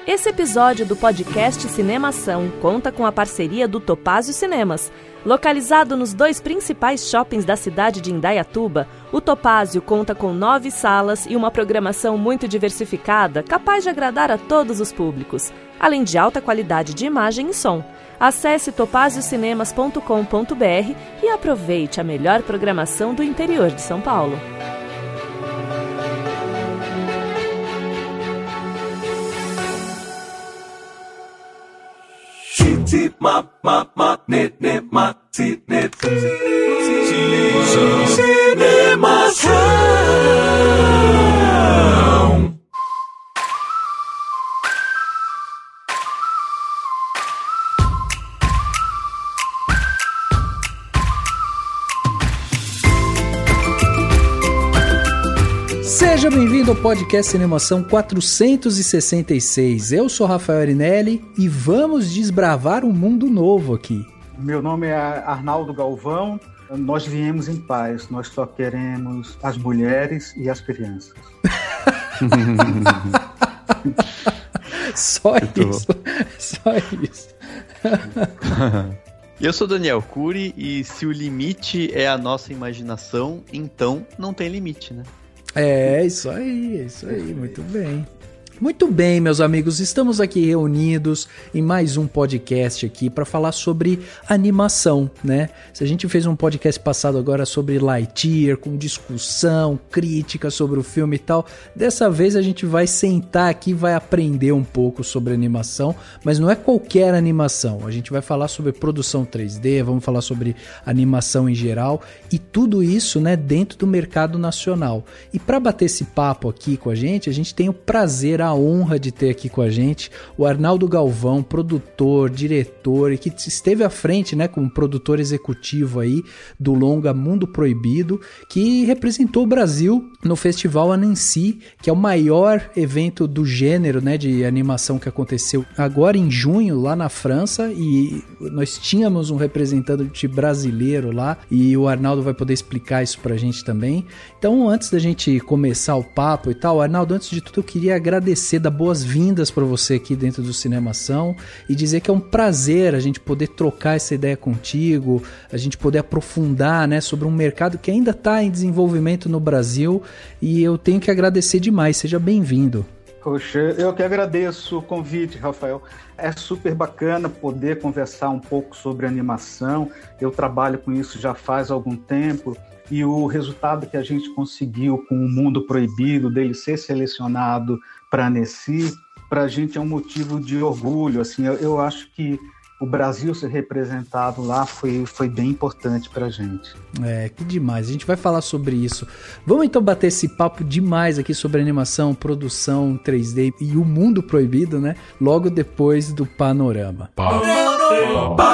Esse episódio do podcast Cinemação conta com a parceria do Topázio Cinemas. Localizado nos 2 principais shoppings da cidade de Indaiatuba, o Topázio conta com 9 salas e uma programação muito diversificada, capaz de agradar a todos os públicos, além de alta qualidade de imagem e som. Acesse topaziocinemas.com.br e aproveite a melhor programação do interior de São Paulo. Seja bem-vindo ao podcast Cinemação 466. Eu sou Rafael Arinelli e vamos desbravar um mundo novo aqui. Meu nome é Arnaldo Galvão. Nós viemos em paz. Nós só queremos as mulheres e as crianças. Só isso. Só isso. Eu sou Daniel Cury e se o limite é a nossa imaginação, então não tem limite, né? É isso aí, muito bem. Muito bem, meus amigos, estamos aqui reunidos em mais um podcast aqui para falar sobre animação, né? Se a gente fez um podcast passado agora sobre Lightyear, com discussão, crítica sobre o filme e tal, dessa vez a gente vai sentar aqui e vai aprender um pouco sobre animação, mas não é qualquer animação, a gente vai falar sobre produção 3D, vamos falar sobre animação em geral e tudo isso, né, dentro do mercado nacional. E para bater esse papo aqui com a gente tem o prazer, a honra de ter aqui com a gente o Arnaldo Galvão, produtor, diretor e que esteve à frente, né, como produtor executivo aí do longa Mundo Proibido, que representou o Brasil no Festival Annecy, que é o maior evento do gênero, né, de animação que aconteceu agora em junho lá na França, e nós tínhamos um representante brasileiro lá e o Arnaldo vai poder explicar isso pra gente também. Então, antes da gente começar o papo e tal, Arnaldo, antes de tudo eu queria agradecer, dar boas-vindas para você aqui dentro do Cinemação e dizer que é um prazer a gente poder trocar essa ideia contigo, a gente poder aprofundar, né, sobre um mercado que ainda está em desenvolvimento no Brasil, e eu tenho que agradecer demais. Seja bem-vindo. Poxa, eu que agradeço o convite, Rafael. É super bacana poder conversar um pouco sobre animação. Eu trabalho com isso já faz algum tempo. E o resultado que a gente conseguiu com o Mundo Proibido, dele ser selecionado para a Annecy, para a gente é um motivo de orgulho. Assim, eu acho que o Brasil ser representado lá foi bem importante para a gente. É, que demais. A gente vai falar sobre isso. Vamos então bater esse papo demais aqui sobre animação, produção 3D e o Mundo Proibido, né? Logo depois do Panorama. Panorama.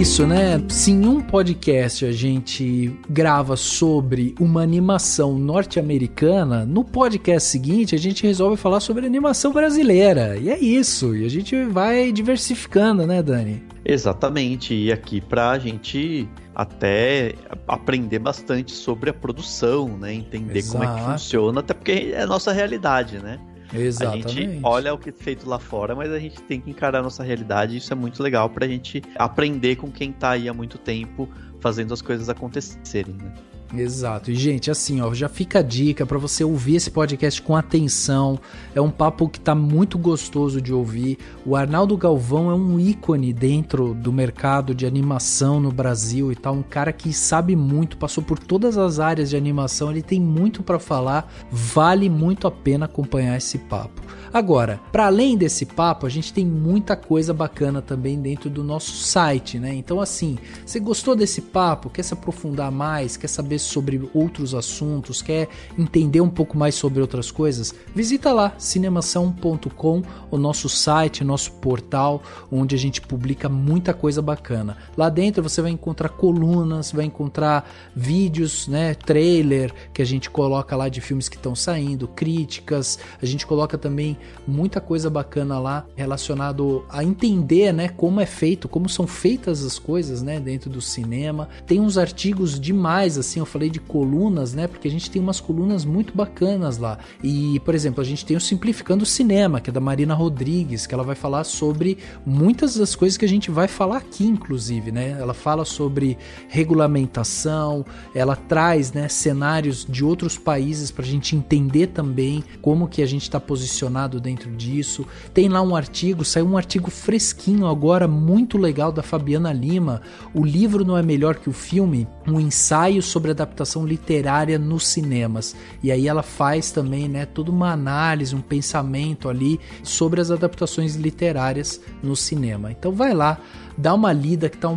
Isso, né? Se em um podcast a gente grava sobre uma animação norte-americana, no podcast seguinte a gente resolve falar sobre animação brasileira. E é isso. E a gente vai diversificando, né, Dani? Exatamente. E aqui pra gente até aprender bastante sobre a produção, né? Entender Exato. Como é que funciona, até porque é a nossa realidade, né? Exatamente. A gente olha o que é feito lá fora, mas a gente tem que encarar a nossa realidade, e isso é muito legal pra gente aprender com quem tá aí há muito tempo fazendo as coisas acontecerem, né? Exato. E, gente, assim, ó, já fica a dica pra você ouvir esse podcast com atenção. É um papo que tá muito gostoso de ouvir. O Arnaldo Galvão é um ícone dentro do mercado de animação no Brasil e tal. Um cara que sabe muito, passou por todas as áreas de animação. Ele tem muito pra falar. Vale muito a pena acompanhar esse papo. Agora, para além desse papo, a gente tem muita coisa bacana também dentro do nosso site, né? Então, assim, você gostou desse papo? Quer se aprofundar mais? Quer saber mais sobre outros assuntos, quer entender um pouco mais sobre outras coisas, visita lá, cinemação.com, o nosso site, nosso portal, onde a gente publica muita coisa bacana. Lá dentro você vai encontrar colunas, vai encontrar vídeos, né, trailer que a gente coloca lá de filmes que estão saindo, críticas, a gente coloca também muita coisa bacana lá relacionado a entender, né, como é feito, como são feitas as coisas, né, dentro do cinema. Tem uns artigos demais, assim, eu falei de colunas, né, porque a gente tem umas colunas muito bacanas lá. E, por exemplo, a gente tem o Simplificando o Cinema, que é da Marina Rodrigues, que ela vai falar sobre muitas das coisas que a gente vai falar aqui, inclusive, né? Ela fala sobre regulamentação, ela traz, né, cenários de outros países para a gente entender também como que a gente está posicionado dentro disso. Tem lá um artigo, saiu um artigo fresquinho agora, muito legal, da Fabiana Lima, O Livro Não é Melhor que o Filme, um ensaio sobre adaptação literária nos cinemas. E aí ela faz também, né, toda uma análise, um pensamento ali sobre as adaptações literárias no cinema. Então vai lá, dá uma lida, que tá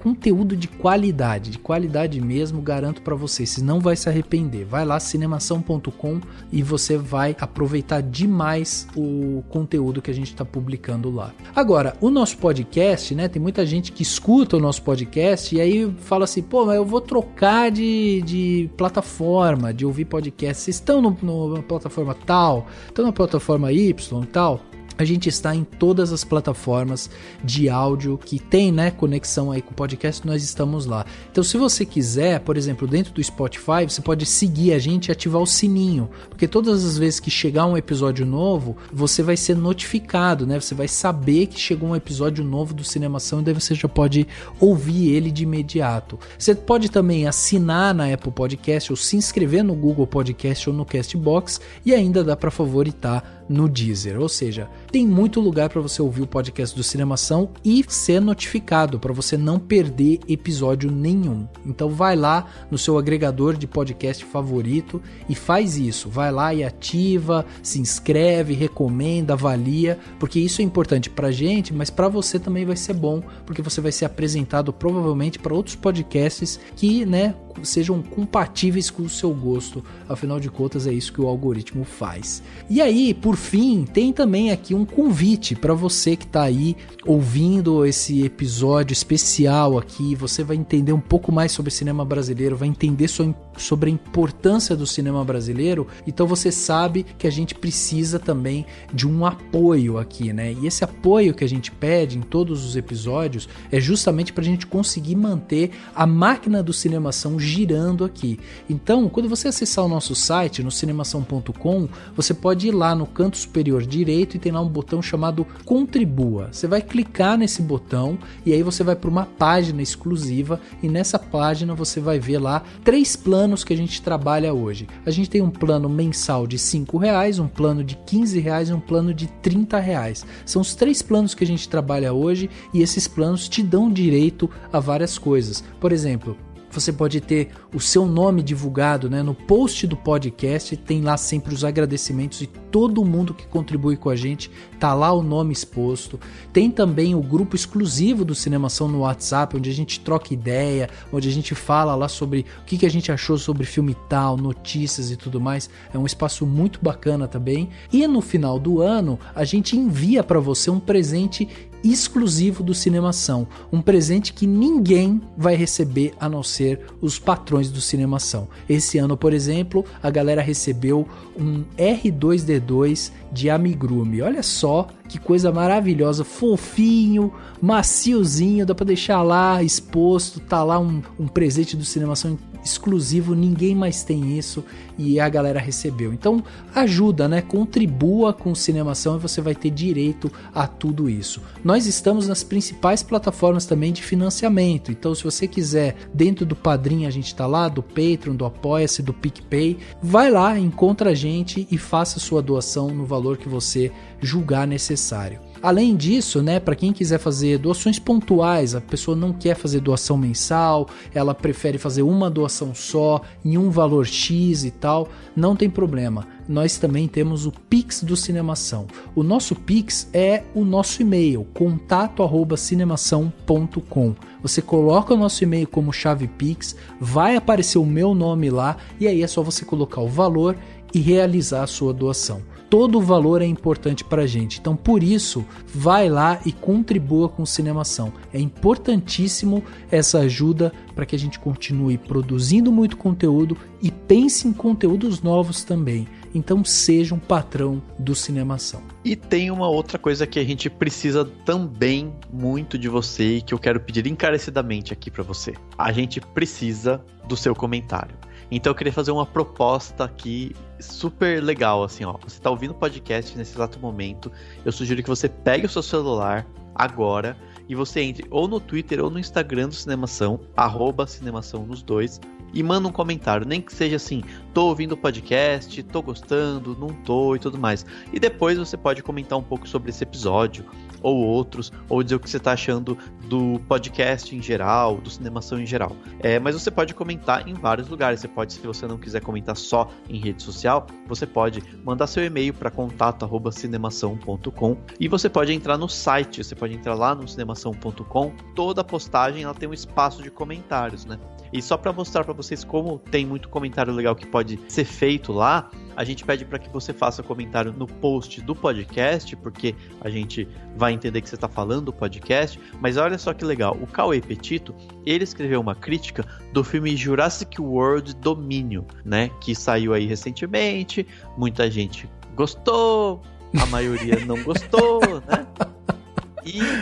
conteúdo de qualidade mesmo, garanto para vocês, você não vai se arrepender. Vai lá, cinemação.com, e você vai aproveitar demais o conteúdo que a gente está publicando lá. Agora, o nosso podcast, né, tem muita gente que escuta o nosso podcast e aí fala assim, pô, mas eu vou trocar de plataforma, de ouvir podcast. Vocês estão na plataforma tal, estão na plataforma Y e tal? A gente está em todas as plataformas de áudio que tem, né, conexão aí com o podcast, nós estamos lá. Então, se você quiser, por exemplo, dentro do Spotify, você pode seguir a gente e ativar o sininho, porque todas as vezes que chegar um episódio novo, você vai ser notificado, né? Você vai saber que chegou um episódio novo do Cinemação e daí você já pode ouvir ele de imediato. Você pode também assinar na Apple Podcast ou se inscrever no Google Podcast ou no Castbox, e ainda dá para favoritar no Deezer, ou seja, tem muito lugar para você ouvir o podcast do Cinemação e ser notificado, para você não perder episódio nenhum. Então vai lá no seu agregador de podcast favorito e faz isso, vai lá e ativa, se inscreve, recomenda, avalia, porque isso é importante pra gente, mas para você também vai ser bom, porque você vai ser apresentado provavelmente para outros podcasts que, né, sejam compatíveis com o seu gosto, afinal de contas é isso que o algoritmo faz. E aí, por fim, tem também aqui um convite para você que está aí ouvindo esse episódio especial aqui. Você vai entender um pouco mais sobre cinema brasileiro, vai entender sobre a importância do cinema brasileiro, então você sabe que a gente precisa também de um apoio aqui, né? E esse apoio que a gente pede em todos os episódios é justamente para a gente conseguir manter a máquina do Cinemação girando aqui. Então, quando você acessar o nosso site, no cinemação.com, você pode ir lá no canto superior direito e tem lá um botão chamado Contribua. Você vai clicar nesse botão e aí você vai para uma página exclusiva, e nessa página você vai ver lá 3 planos que a gente trabalha hoje. A gente tem um plano mensal de R$5, um plano de R$15 e um plano de R$30. São os 3 planos que a gente trabalha hoje, e esses planos te dão direito a várias coisas. Por exemplo, você pode ter o seu nome divulgado, né? No post do podcast tem lá sempre os agradecimentos e todo mundo que contribui com a gente, tá lá o nome exposto. Tem também o grupo exclusivo do Cinemação no WhatsApp, onde a gente troca ideia, onde a gente fala lá sobre o que a gente achou sobre filme tal, notícias e tudo mais. É um espaço muito bacana também. E no final do ano, a gente envia para você um presente exclusivo do Cinemação, um presente que ninguém vai receber a não ser os patrões do Cinemação. Esse ano, por exemplo, a galera recebeu um R2D2 de amigurumi. Olha só que coisa maravilhosa, fofinho, maciozinho, dá pra deixar lá exposto, tá lá um presente do Cinemação exclusivo, ninguém mais tem isso e a galera recebeu. Então ajuda, né? Contribua com o Cinemação e você vai ter direito a tudo isso. Nós estamos nas principais plataformas também de financiamento, então se você quiser, dentro do Padrim a gente tá lá, do Patreon, do Apoia-se, do PicPay, vai lá, encontra a gente e faça sua doação no valor que você julgar necessário. Além disso, né, para quem quiser fazer doações pontuais, a pessoa não quer fazer doação mensal, ela prefere fazer uma doação só, em um valor X e tal, não tem problema. Nós também temos o Pix do Cinemação. O nosso Pix é o nosso e-mail, contato@cinemação.com. Você coloca o nosso e-mail como chave Pix, vai aparecer o meu nome lá e aí é só você colocar o valor e realizar a sua doação. Todo o valor é importante para a gente, então por isso vai lá e contribua com o Cinemação. É importantíssimo essa ajuda para que a gente continue produzindo muito conteúdo e pense em conteúdos novos também. Então seja um patrão do Cinemação. E tem uma outra coisa que a gente precisa também muito de você e que eu quero pedir encarecidamente aqui para você. A gente precisa do seu comentário. Então eu queria fazer uma proposta aqui super legal, assim, ó. Você tá ouvindo o podcast nesse exato momento, eu sugiro que você pegue o seu celular agora e você entre ou no Twitter ou no Instagram do Cinemação, @Cinemação nos dois, e manda um comentário, nem que seja assim, tô ouvindo o podcast, tô gostando, não tô e tudo mais. E depois você pode comentar um pouco sobre esse episódio, ou outros, ou dizer o que você tá achando do podcast em geral, do Cinemação em geral. Mas você pode comentar em vários lugares. Você pode, se você não quiser comentar só em rede social, você pode mandar seu e-mail para contato@cinemação.com e você pode entrar no site, você pode entrar lá no cinemação.com, toda a postagem ela tem um espaço de comentários, né? E só para mostrar para vocês como tem muito comentário legal que pode ser feito lá, a gente pede para que você faça comentário no post do podcast, porque a gente vai entender que você está falando do podcast. Mas olha só que legal, o Cauê Petito, ele escreveu uma crítica do filme Jurassic World Domínio, né? Que saiu aí recentemente, muita gente gostou, a maioria não gostou, né?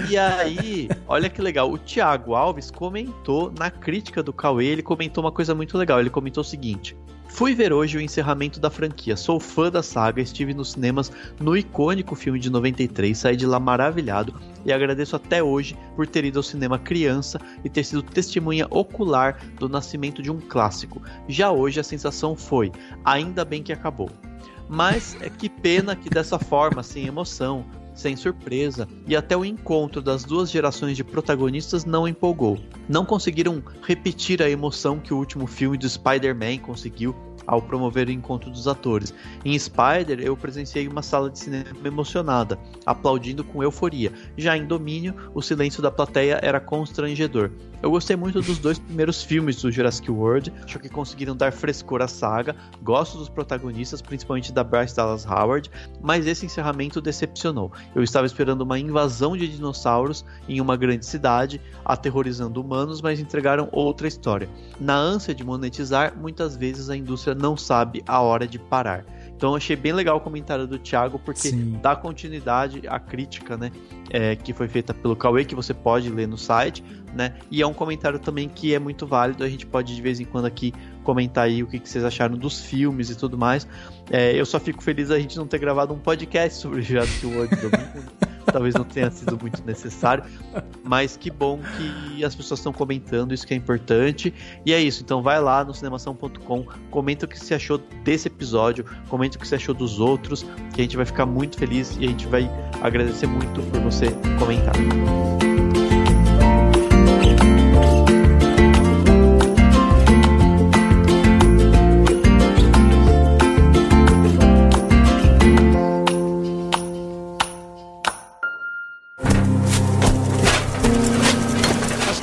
E aí, olha que legal, o Thiago Alves comentou na crítica do Cauê, ele comentou uma coisa muito legal, ele comentou o seguinte: fui ver hoje o encerramento da franquia, sou fã da saga, estive nos cinemas no icônico filme de 93, saí de lá maravilhado e agradeço até hoje por ter ido ao cinema criança e ter sido testemunha ocular do nascimento de um clássico. Já hoje a sensação foi, ainda bem que acabou. Mas que pena que dessa forma, sem emoção, sem surpresa, e até o encontro das duas gerações de protagonistas não empolgou. Não conseguiram repetir a emoção que o último filme do Spider-Man conseguiu ao promover o encontro dos atores. Em Spider, eu presenciei uma sala de cinema emocionada, aplaudindo com euforia. Já em Domínio, o silêncio da plateia era constrangedor. Eu gostei muito dos dois primeiros filmes do Jurassic World, acho que conseguiram dar frescor à saga, gosto dos protagonistas, principalmente da Bryce Dallas Howard, mas esse encerramento decepcionou. Eu estava esperando uma invasão de dinossauros em uma grande cidade, aterrorizando humanos, mas entregaram outra história. Na ânsia de monetizar, muitas vezes a indústria não sabe a hora de parar. Então eu achei bem legal o comentário do Thiago, porque dá continuidade à crítica, né, que foi feita pelo Cauê, que você pode ler no site, né, e é um comentário também que é muito válido, a gente pode de vez em quando aqui comentar aí o que vocês acharam dos filmes e tudo mais. Eu só fico feliz a gente não ter gravado um podcast sobre o Jurassic World Domínio. Talvez não tenha sido muito necessário, mas que bom que as pessoas estão comentando, isso que é importante. E é isso, então vai lá no cinemação.com, comenta o que você achou desse episódio, comenta o que você achou dos outros, que a gente vai ficar muito feliz e a gente vai agradecer muito por você comentar.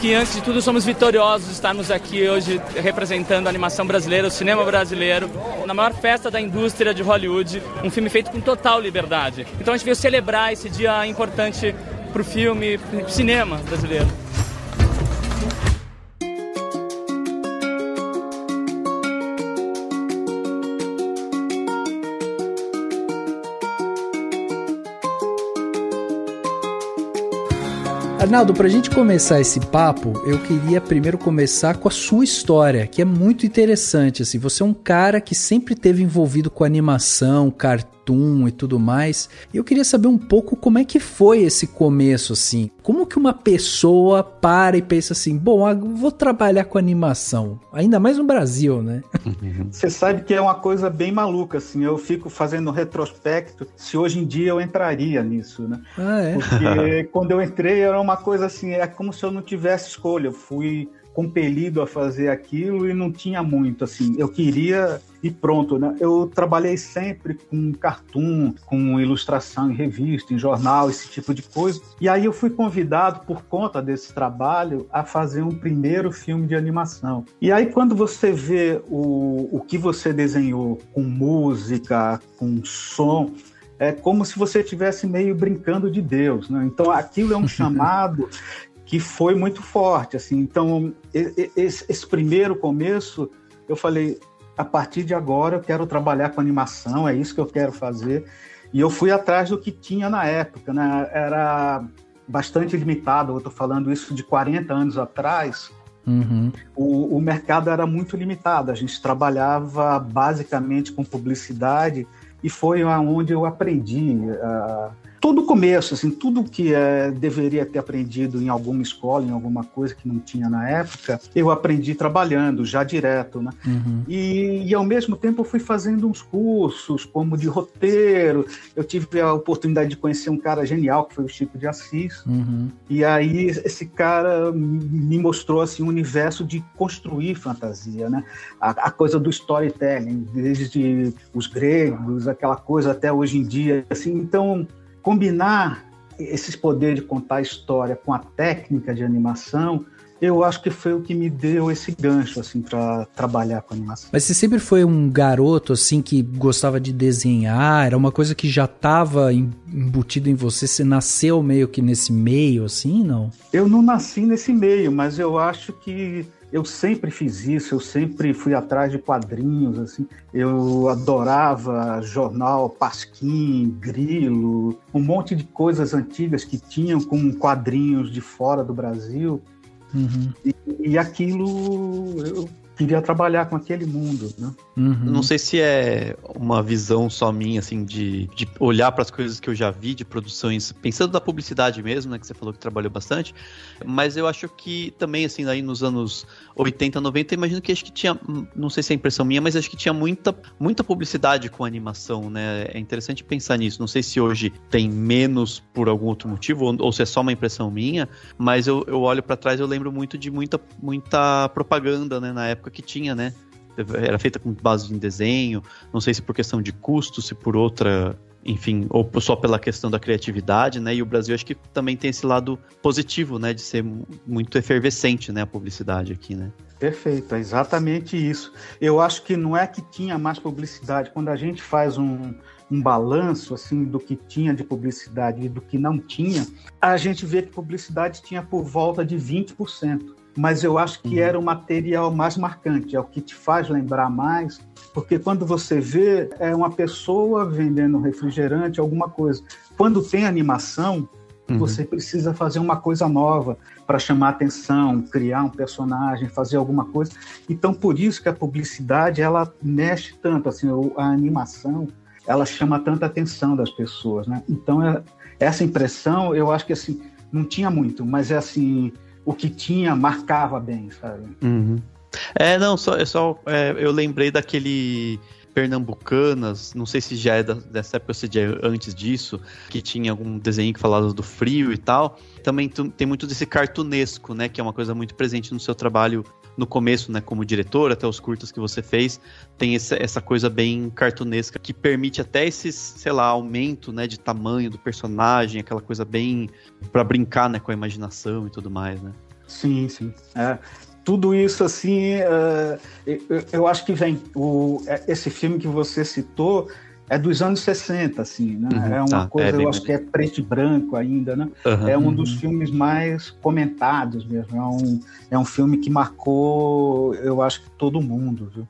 Que antes de tudo somos vitoriosos de estarmos aqui hoje representando a animação brasileira, o cinema brasileiro, na maior festa da indústria de Hollywood, um filme feito com total liberdade. Então a gente veio celebrar esse dia importante para o filme, para o cinema brasileiro. Arnaldo, pra gente começar esse papo, eu queria primeiro começar com a sua história, que é muito interessante, assim. Você é um cara que sempre esteve envolvido com animação, cartoon e tudo mais. E eu queria saber um pouco como é que foi esse começo, assim. Como que uma pessoa para e pensa assim, bom, eu vou trabalhar com animação, ainda mais no Brasil, né? Você sabe que é uma coisa bem maluca, assim. Eu fico fazendo retrospecto se hoje em dia eu entraria nisso, né? Ah, é? Porque quando eu entrei era uma coisa assim, é como se eu não tivesse escolha. Eu fui compelido a fazer aquilo e não tinha muito, assim. Eu queria e pronto, né? Eu trabalhei sempre com cartoon, com ilustração em revista, em jornal, esse tipo de coisa. E aí eu fui convidado, por conta desse trabalho, a fazer um primeiro filme de animação. E aí quando você vê o que você desenhou com música, com som, é como se você estivesse meio brincando de Deus, né? Então aquilo é um chamado que foi muito forte, assim. Então esse primeiro começo, eu falei, a partir de agora eu quero trabalhar com animação, é isso que eu quero fazer. E eu fui atrás do que tinha na época, né? Era bastante limitado, eu estou falando isso de 40 anos atrás. Uhum. O mercado era muito limitado, a gente trabalhava basicamente com publicidade e foi onde eu aprendi todo o começo, assim, tudo que deveria ter aprendido em alguma escola, em alguma coisa que não tinha na época, eu aprendi trabalhando já direto, né? Uhum. E ao mesmo tempo eu fui fazendo uns cursos, como de roteiro. Eu tive a oportunidade de conhecer um cara genial, que foi o Chico de Assis. Uhum. E aí esse cara me mostrou assim, um universo de construir fantasia, né? A coisa do storytelling, desde os gregos, aquela coisa até hoje em dia, assim. Então, combinar esses poderes de contar a história com a técnica de animação, eu acho que foi o que me deu esse gancho, assim, para trabalhar com animação. Mas você sempre foi um garoto, assim, que gostava de desenhar? Era uma coisa que já estava embutido em você? Você nasceu meio que nesse meio, assim, não? Eu não nasci nesse meio, mas eu acho que eu sempre fiz isso, eu sempre fui atrás de quadrinhos, assim. Eu adorava jornal, Pasquim, Grilo, um monte de coisas antigas que tinham com quadrinhos de fora do Brasil. Uhum. E aquilo, eu queria trabalhar com aquele mundo, né? Uhum. Não sei se é uma visão só minha, assim, de olhar para as coisas que eu já vi de produções, pensando na publicidade mesmo, né, que você falou que trabalhou bastante, mas eu acho que também, assim, aí nos anos 80, 90, imagino que acho que tinha, não sei se é impressão minha, mas acho que tinha muita publicidade com animação, né? É interessante pensar nisso. Não sei se hoje tem menos por algum outro motivo, ou se é só uma impressão minha, mas eu olho para trás e eu lembro muito de muita propaganda, né, na época que tinha, né? Era feita com base em desenho, não sei se por questão de custo, se por outra, enfim, ou só pela questão da criatividade, né? E o Brasil acho que também tem esse lado positivo, né? De ser muito efervescente, né? A publicidade aqui, né? Perfeito, é exatamente isso. Eu acho que não é que tinha mais publicidade. Quando a gente faz um balanço assim, do que tinha de publicidade e do que não tinha, a gente vê que publicidade tinha por volta de 20%. Mas eu acho que era o material mais marcante, é o que te faz lembrar mais, porque quando você vê, é uma pessoa vendendo refrigerante, alguma coisa. Quando tem animação, você precisa fazer uma coisa nova para chamar atenção, criar um personagem, fazer alguma coisa. Então, por isso que a publicidade, ela mexe tanto, assim, a animação, ela chama tanta atenção das pessoas, né? Então, essa impressão, eu acho que, assim, não tinha muito, mas é assim, o que tinha marcava bem, sabe? Uhum. Eu lembrei daquele Pernambucanas, não sei se já é dessa época ou se já é antes disso, que tinha algum desenho que falava do frio e tal. Também tem muito desse cartunesco, né, que é uma coisa muito presente no seu trabalho no começo, né, como diretor, até os curtas que você fez, tem essa coisa bem cartunesca, que permite até esses, sei lá, aumento, né, de tamanho do personagem, aquela coisa bem pra brincar, né, com a imaginação e tudo mais, né? Sim, sim. Tudo isso, assim, eu acho que vem... esse filme que você citou é dos anos 60, assim, né? É uma coisa, eu acho que é preto e branco ainda, né? É um dos filmes mais comentados mesmo. É um filme que marcou, eu acho que todo mundo, viu?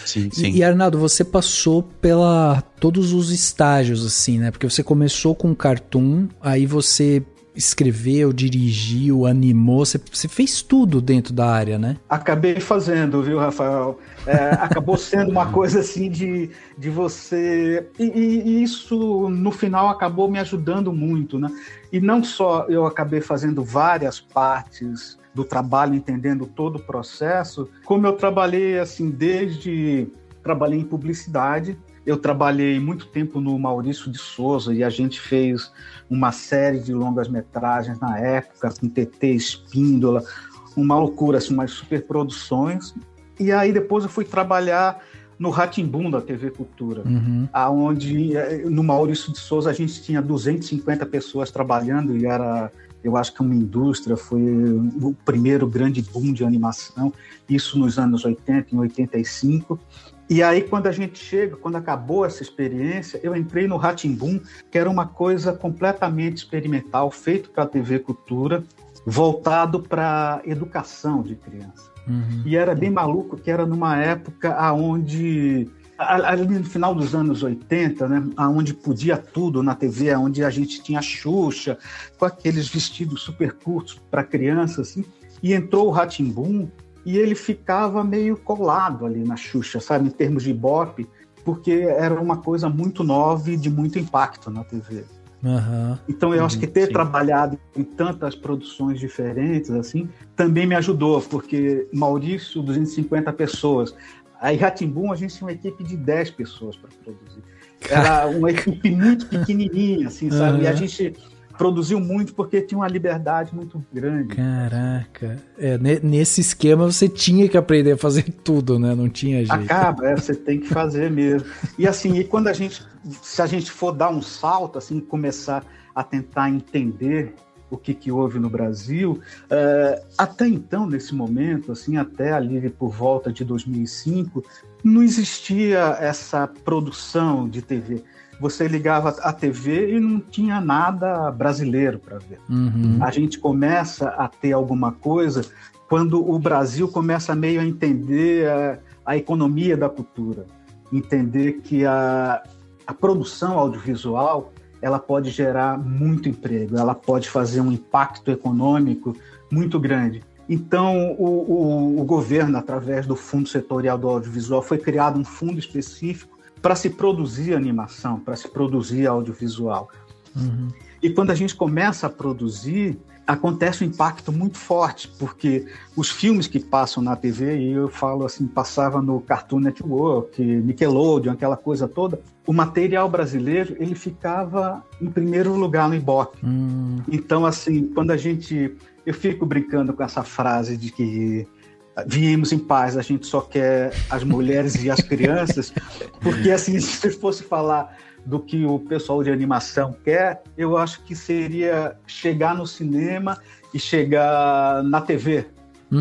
Sim. E Arnaldo, você passou todos os estágios, assim, né? Porque você começou com cartoon, aí você escreveu, dirigiu, animou, você fez tudo dentro da área, né? Acabei fazendo, viu, Rafael? Acabou sendo uma coisa assim de você... E isso, no final, acabou me ajudando muito, né? E não só eu acabei fazendo várias partes do trabalho, entendendo todo o processo, como eu trabalhei, assim, trabalhei em publicidade. Eu trabalhei muito tempo no Maurício de Souza e a gente fez uma série de longas-metragens na época, com TT Espíndola, uma loucura, assim, umas superproduções. E aí depois eu fui trabalhar no Rá-Tim-Bum da TV Cultura, onde no Maurício de Souza a gente tinha 250 pessoas trabalhando e era, eu acho que uma indústria, foi o primeiro grande boom de animação, isso nos anos 80, em 85. E aí, quando acabou essa experiência, eu entrei no Rá-Tim-Bum, que era uma coisa completamente experimental, feito para a TV Cultura, voltado para educação de criança. E era bem maluco, que era numa época onde, ali no final dos anos 80, né, onde podia tudo na TV, onde a gente tinha a Xuxa, com aqueles vestidos super curtos para criança, assim, e entrou o Rá-Tim-Bum, e ele ficava meio colado ali na Xuxa, sabe, em termos de ibope, porque era uma coisa muito nova e de muito impacto na TV. Então eu acho que ter trabalhado em tantas produções diferentes assim também me ajudou, porque Maurício, 250 pessoas, aí Rá-Tim-Bum a gente tinha uma equipe de 10 pessoas para produzir, era uma equipe muito pequenininha, assim, sabe, e a gente produziu muito porque tinha uma liberdade muito grande. Caraca. Nesse esquema você tinha que aprender a fazer tudo, né? Não tinha jeito. Você tem que fazer mesmo. E assim, se a gente for dar um salto, assim, começar a tentar entender o que houve no Brasil, até então, nesse momento, assim, até ali por volta de 2005, não existia essa produção de TV. Você ligava a TV e não tinha nada brasileiro para ver. A gente começa a ter alguma coisa quando o Brasil começa meio a entender a economia da cultura, entender que a produção audiovisual ela pode gerar muito emprego, ela pode fazer um impacto econômico muito grande. Então, o governo, através do Fundo Setorial do Audiovisual, foi criado um fundo específico para se produzir animação, para se produzir audiovisual. E quando a gente começa a produzir, acontece um impacto muito forte, porque os filmes que passam na TV, e eu falo assim, passava no Cartoon Network, Nickelodeon, aquela coisa toda, o material brasileiro, ele ficava em primeiro lugar no Ibope. Então, assim, quando eu fico brincando com essa frase de que viemos em paz, a gente só quer as mulheres e as crianças, porque assim, se fosse falar do que o pessoal de animação quer, eu acho que seria chegar no cinema e chegar na TV,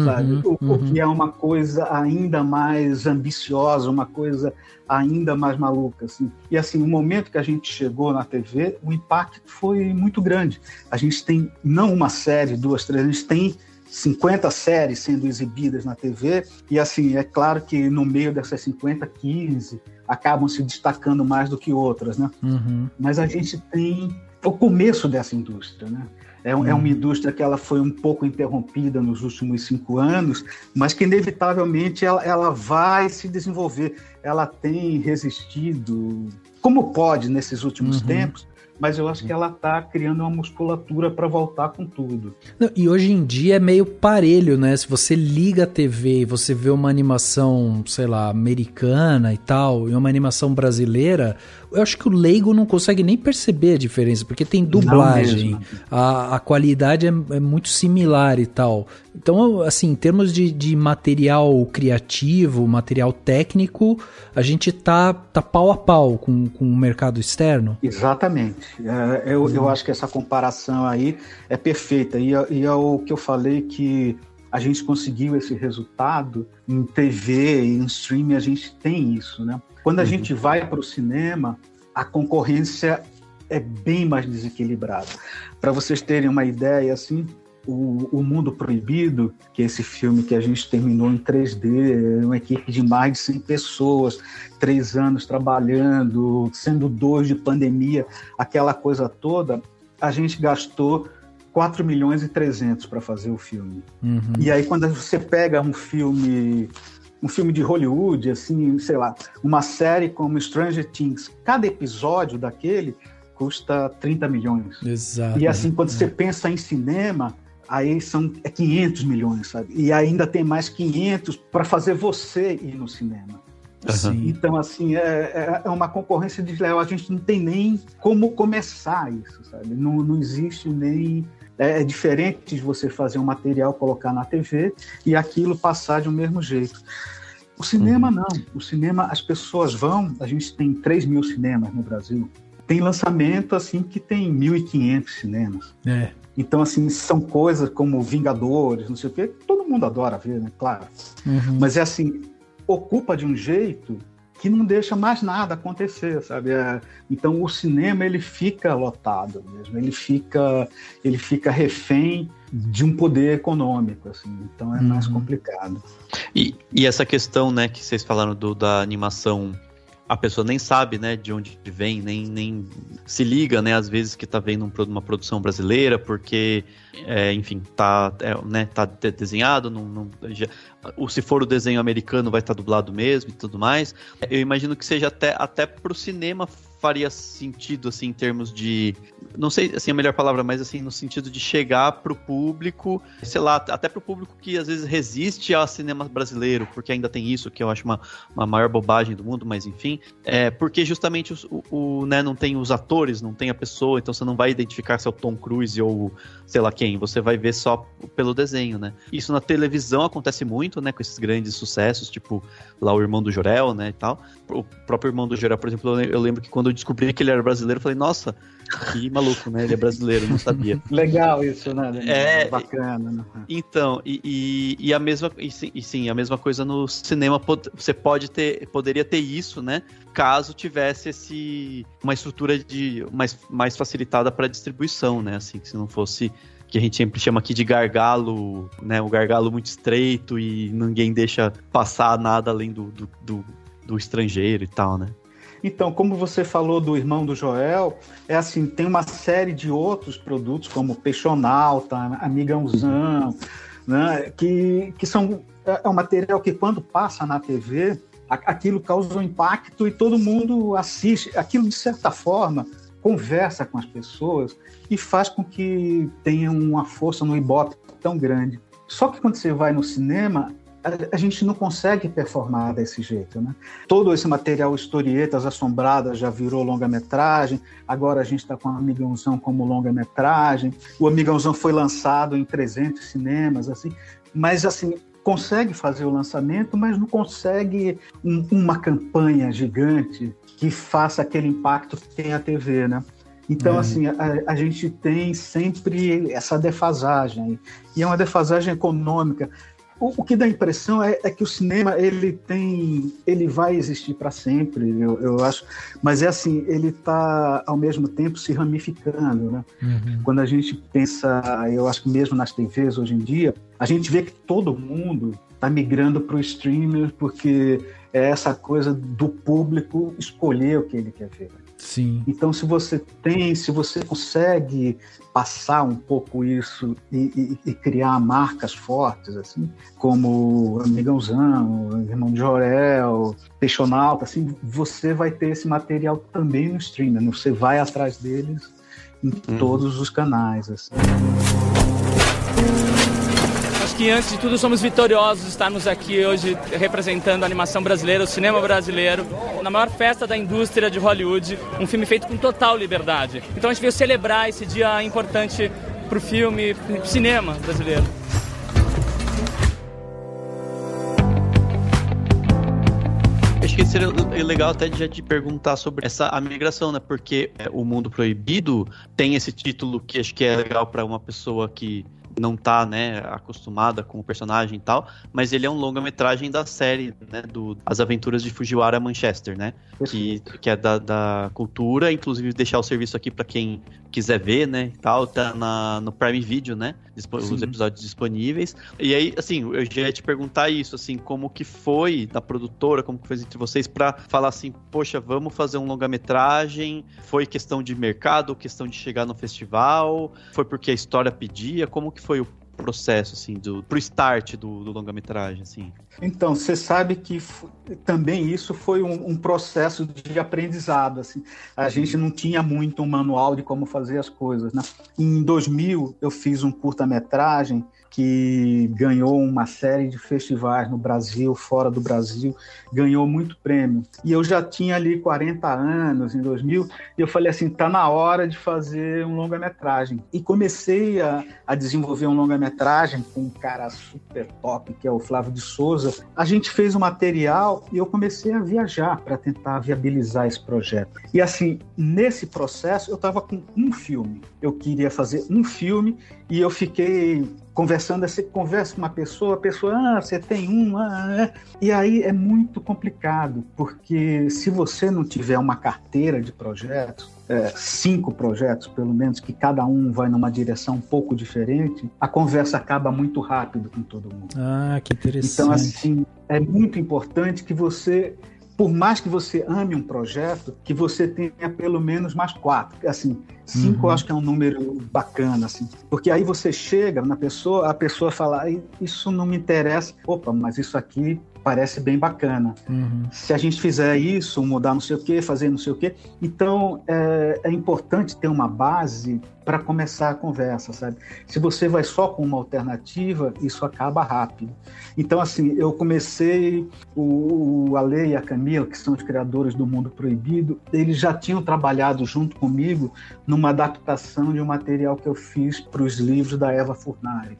sabe? O que é uma coisa ainda mais ambiciosa, uma coisa ainda mais maluca, assim. E assim, o momento que a gente chegou na TV, o impacto foi muito grande. A gente tem não uma série, 2, 3, a gente tem 50 séries sendo exibidas na TV, e assim, é claro que no meio dessas 50, 15 acabam se destacando mais do que outras, né? Mas a gente tem o começo dessa indústria, né? É uma indústria que ela foi um pouco interrompida nos últimos 5 anos, mas que inevitavelmente ela vai se desenvolver. Ela tem resistido, como pode nesses últimos tempos, mas eu acho que ela está criando uma musculatura para voltar com tudo. Não, e hoje em dia é meio parelho, né? Se você liga a TV e você vê uma animação, sei lá, americana e tal, e uma animação brasileira, eu acho que o leigo não consegue nem perceber a diferença, porque tem dublagem, a qualidade é muito similar e tal. Então, assim, em termos de material criativo, material técnico, a gente tá pau a pau com o mercado externo? Exatamente. Eu acho que essa comparação aí é perfeita. E é o que eu falei, que a gente conseguiu esse resultado em TV e em streaming, a gente tem isso, né? Quando a gente vai para o cinema, a concorrência é bem mais desequilibrada. Para vocês terem uma ideia, assim, o Mundo Proibido, que é esse filme que a gente terminou em 3D, uma equipe de mais de 100 pessoas, 3 anos trabalhando, sendo 2 de pandemia, aquela coisa toda, a gente gastou 4.300.000 para fazer o filme. E aí quando você pega um filme de Hollywood, assim, sei lá, uma série como Stranger Things, cada episódio daquele custa 30 milhões. Exato. E assim, quando você pensa em cinema, aí é 500 milhões, sabe? E ainda tem mais 500 para fazer você ir no cinema. Sim. Então, assim, é uma concorrência desleal. A gente não tem nem como começar isso, sabe? Não existe nem... É diferente de você fazer um material, colocar na TV e aquilo passar de um mesmo jeito. O cinema, não. O cinema, as pessoas vão... A gente tem 3 mil cinemas no Brasil. Tem lançamento, assim, que tem 1.500 cinemas. Então, assim, são coisas como Vingadores, não sei o quê. Todo mundo adora ver, né? Claro. Mas é assim, ocupa de um jeito que não deixa mais nada acontecer, sabe? Então, o cinema, ele fica lotado mesmo. Ele fica refém de um poder econômico, assim. Então, é mais complicado. E essa questão, né, que vocês falaram da animação... A pessoa nem sabe, né, de onde vem, nem se liga, né, às vezes que tá vendo uma produção brasileira, porque, enfim, tá desenhado, se for o desenho americano vai estar dublado mesmo e tudo mais. Eu imagino que seja até pro cinema faria sentido, assim, em termos de... Não sei, assim, a melhor palavra, mas, assim, no sentido de chegar pro público, sei lá, até pro público que, às vezes, resiste ao cinema brasileiro, porque ainda tem isso, que eu acho uma maior bobagem do mundo, mas, enfim, porque, justamente, né, não tem os atores, não tem a pessoa, então você não vai identificar se é o Tom Cruise ou sei lá quem, você vai ver só pelo desenho, né? Isso na televisão acontece muito, né, com esses grandes sucessos, tipo, lá o Irmão do Jorel, né, e tal. O próprio Irmão do Jorel, por exemplo, eu lembro que quando eu descobri que ele era brasileiro, eu falei, nossa, que maluco, né? Ele é brasileiro, não sabia. Legal isso, né? Bacana, né? Então, a mesma coisa no cinema, você poderia ter isso, né? Caso tivesse uma estrutura mais facilitada para distribuição, né? Assim, que se não fosse, que a gente sempre chama aqui de gargalo, né? O gargalo muito estreito e ninguém deixa passar nada além do estrangeiro e tal, né? Então, como você falou do Irmão do Joel, assim, tem uma série de outros produtos, como Peixonauta, Amigãozão, né, que são um material que, quando passa na TV, aquilo causa um impacto e todo mundo assiste. Aquilo, de certa forma, conversa com as pessoas e faz com que tenha uma força no Ibope tão grande. Só que quando você vai no cinema, a gente não consegue performar desse jeito, né? Todo esse material Historietas Assombradas já virou longa-metragem, agora a gente está com o Amigãozão como longa-metragem, o Amigãozão foi lançado em 300 cinemas, assim, mas assim, consegue fazer o lançamento, mas não consegue uma campanha gigante que faça aquele impacto que tem a TV, né? Então, assim, a gente tem sempre essa defasagem, e é uma defasagem econômica. O que dá a impressão é que o cinema ele vai existir para sempre, eu acho, mas é assim, ele está ao mesmo tempo se ramificando, né? Quando a gente pensa, eu acho que mesmo nas TVs hoje em dia, a gente vê que todo mundo está migrando para o streamer, porque é essa coisa do público escolher o que ele quer ver. Sim. Então, se você consegue passar um pouco isso e criar marcas fortes, assim, como Amigãozão, Irmão de Jorel, Peixonauta, assim, você vai ter esse material também no streaming, você vai atrás deles em todos os canais, assim. Acho que, antes de tudo, somos vitoriosos estarmos aqui hoje representando a animação brasileira, o cinema brasileiro, na maior festa da indústria de Hollywood, um filme feito com total liberdade. Então a gente veio celebrar esse dia importante para o filme, pro cinema brasileiro. Acho que seria legal até já te perguntar sobre a migração, né? Porque O Mundo Proibido tem esse título que acho que é legal para uma pessoa que não tá, né, acostumada com o personagem e tal, mas ele é um longa-metragem da série, né, As Aventuras de Fujiwara Manchester, né, que é da Cultura, inclusive deixar o serviço aqui pra quem quiser ver, né, e tal, tá no Prime Video, né, os episódios disponíveis. E aí, assim, eu já ia te perguntar isso, assim, como que foi da produtora, como que foi entre vocês pra falar assim, poxa, vamos fazer um longa-metragem, foi questão de mercado, questão de chegar no festival, foi porque a história pedia, como que foi o processo, assim, pro start do longa-metragem, assim? Então, você sabe que também isso foi um processo de aprendizado, assim. A gente não tinha muito um manual de como fazer as coisas, né? Em 2000, eu fiz um curta-metragem que ganhou uma série de festivais no Brasil, fora do Brasil, ganhou muito prêmio. E eu já tinha ali 40 anos, em 2000, e eu falei assim, tá na hora de fazer um longa-metragem. E comecei a desenvolver um longa-metragem com um cara super top, que é o Flávio de Souza. A gente fez um material e eu comecei a viajar para tentar viabilizar esse projeto. E assim, nesse processo, eu estava com um filme. Eu queria fazer um filme e eu fiquei conversando, você conversa com uma pessoa, a pessoa, você tem um, e aí é muito complicado, porque se você não tiver uma carteira de projetos, 5 projetos pelo menos, que cada um vai numa direção um pouco diferente, a conversa acaba muito rápido com todo mundo. Ah, que interessante. Então, assim, é muito importante que você, por mais que você ame um projeto, que você tenha pelo menos mais 4. Assim, 5 eu acho que é um número bacana, assim. Porque aí você chega na pessoa, a pessoa fala, isso não me interessa. Opa, mas isso aqui parece bem bacana. Se a gente fizer isso, mudar não sei o quê, fazer não sei o quê. Então, é importante ter uma base para começar a conversa, sabe? Se você vai só com uma alternativa, isso acaba rápido. Então, assim, eu comecei, o Ale e a Camila, que são os criadores do Mundo Proibido, eles já tinham trabalhado junto comigo numa adaptação de um material que eu fiz para os livros da Eva Furnari.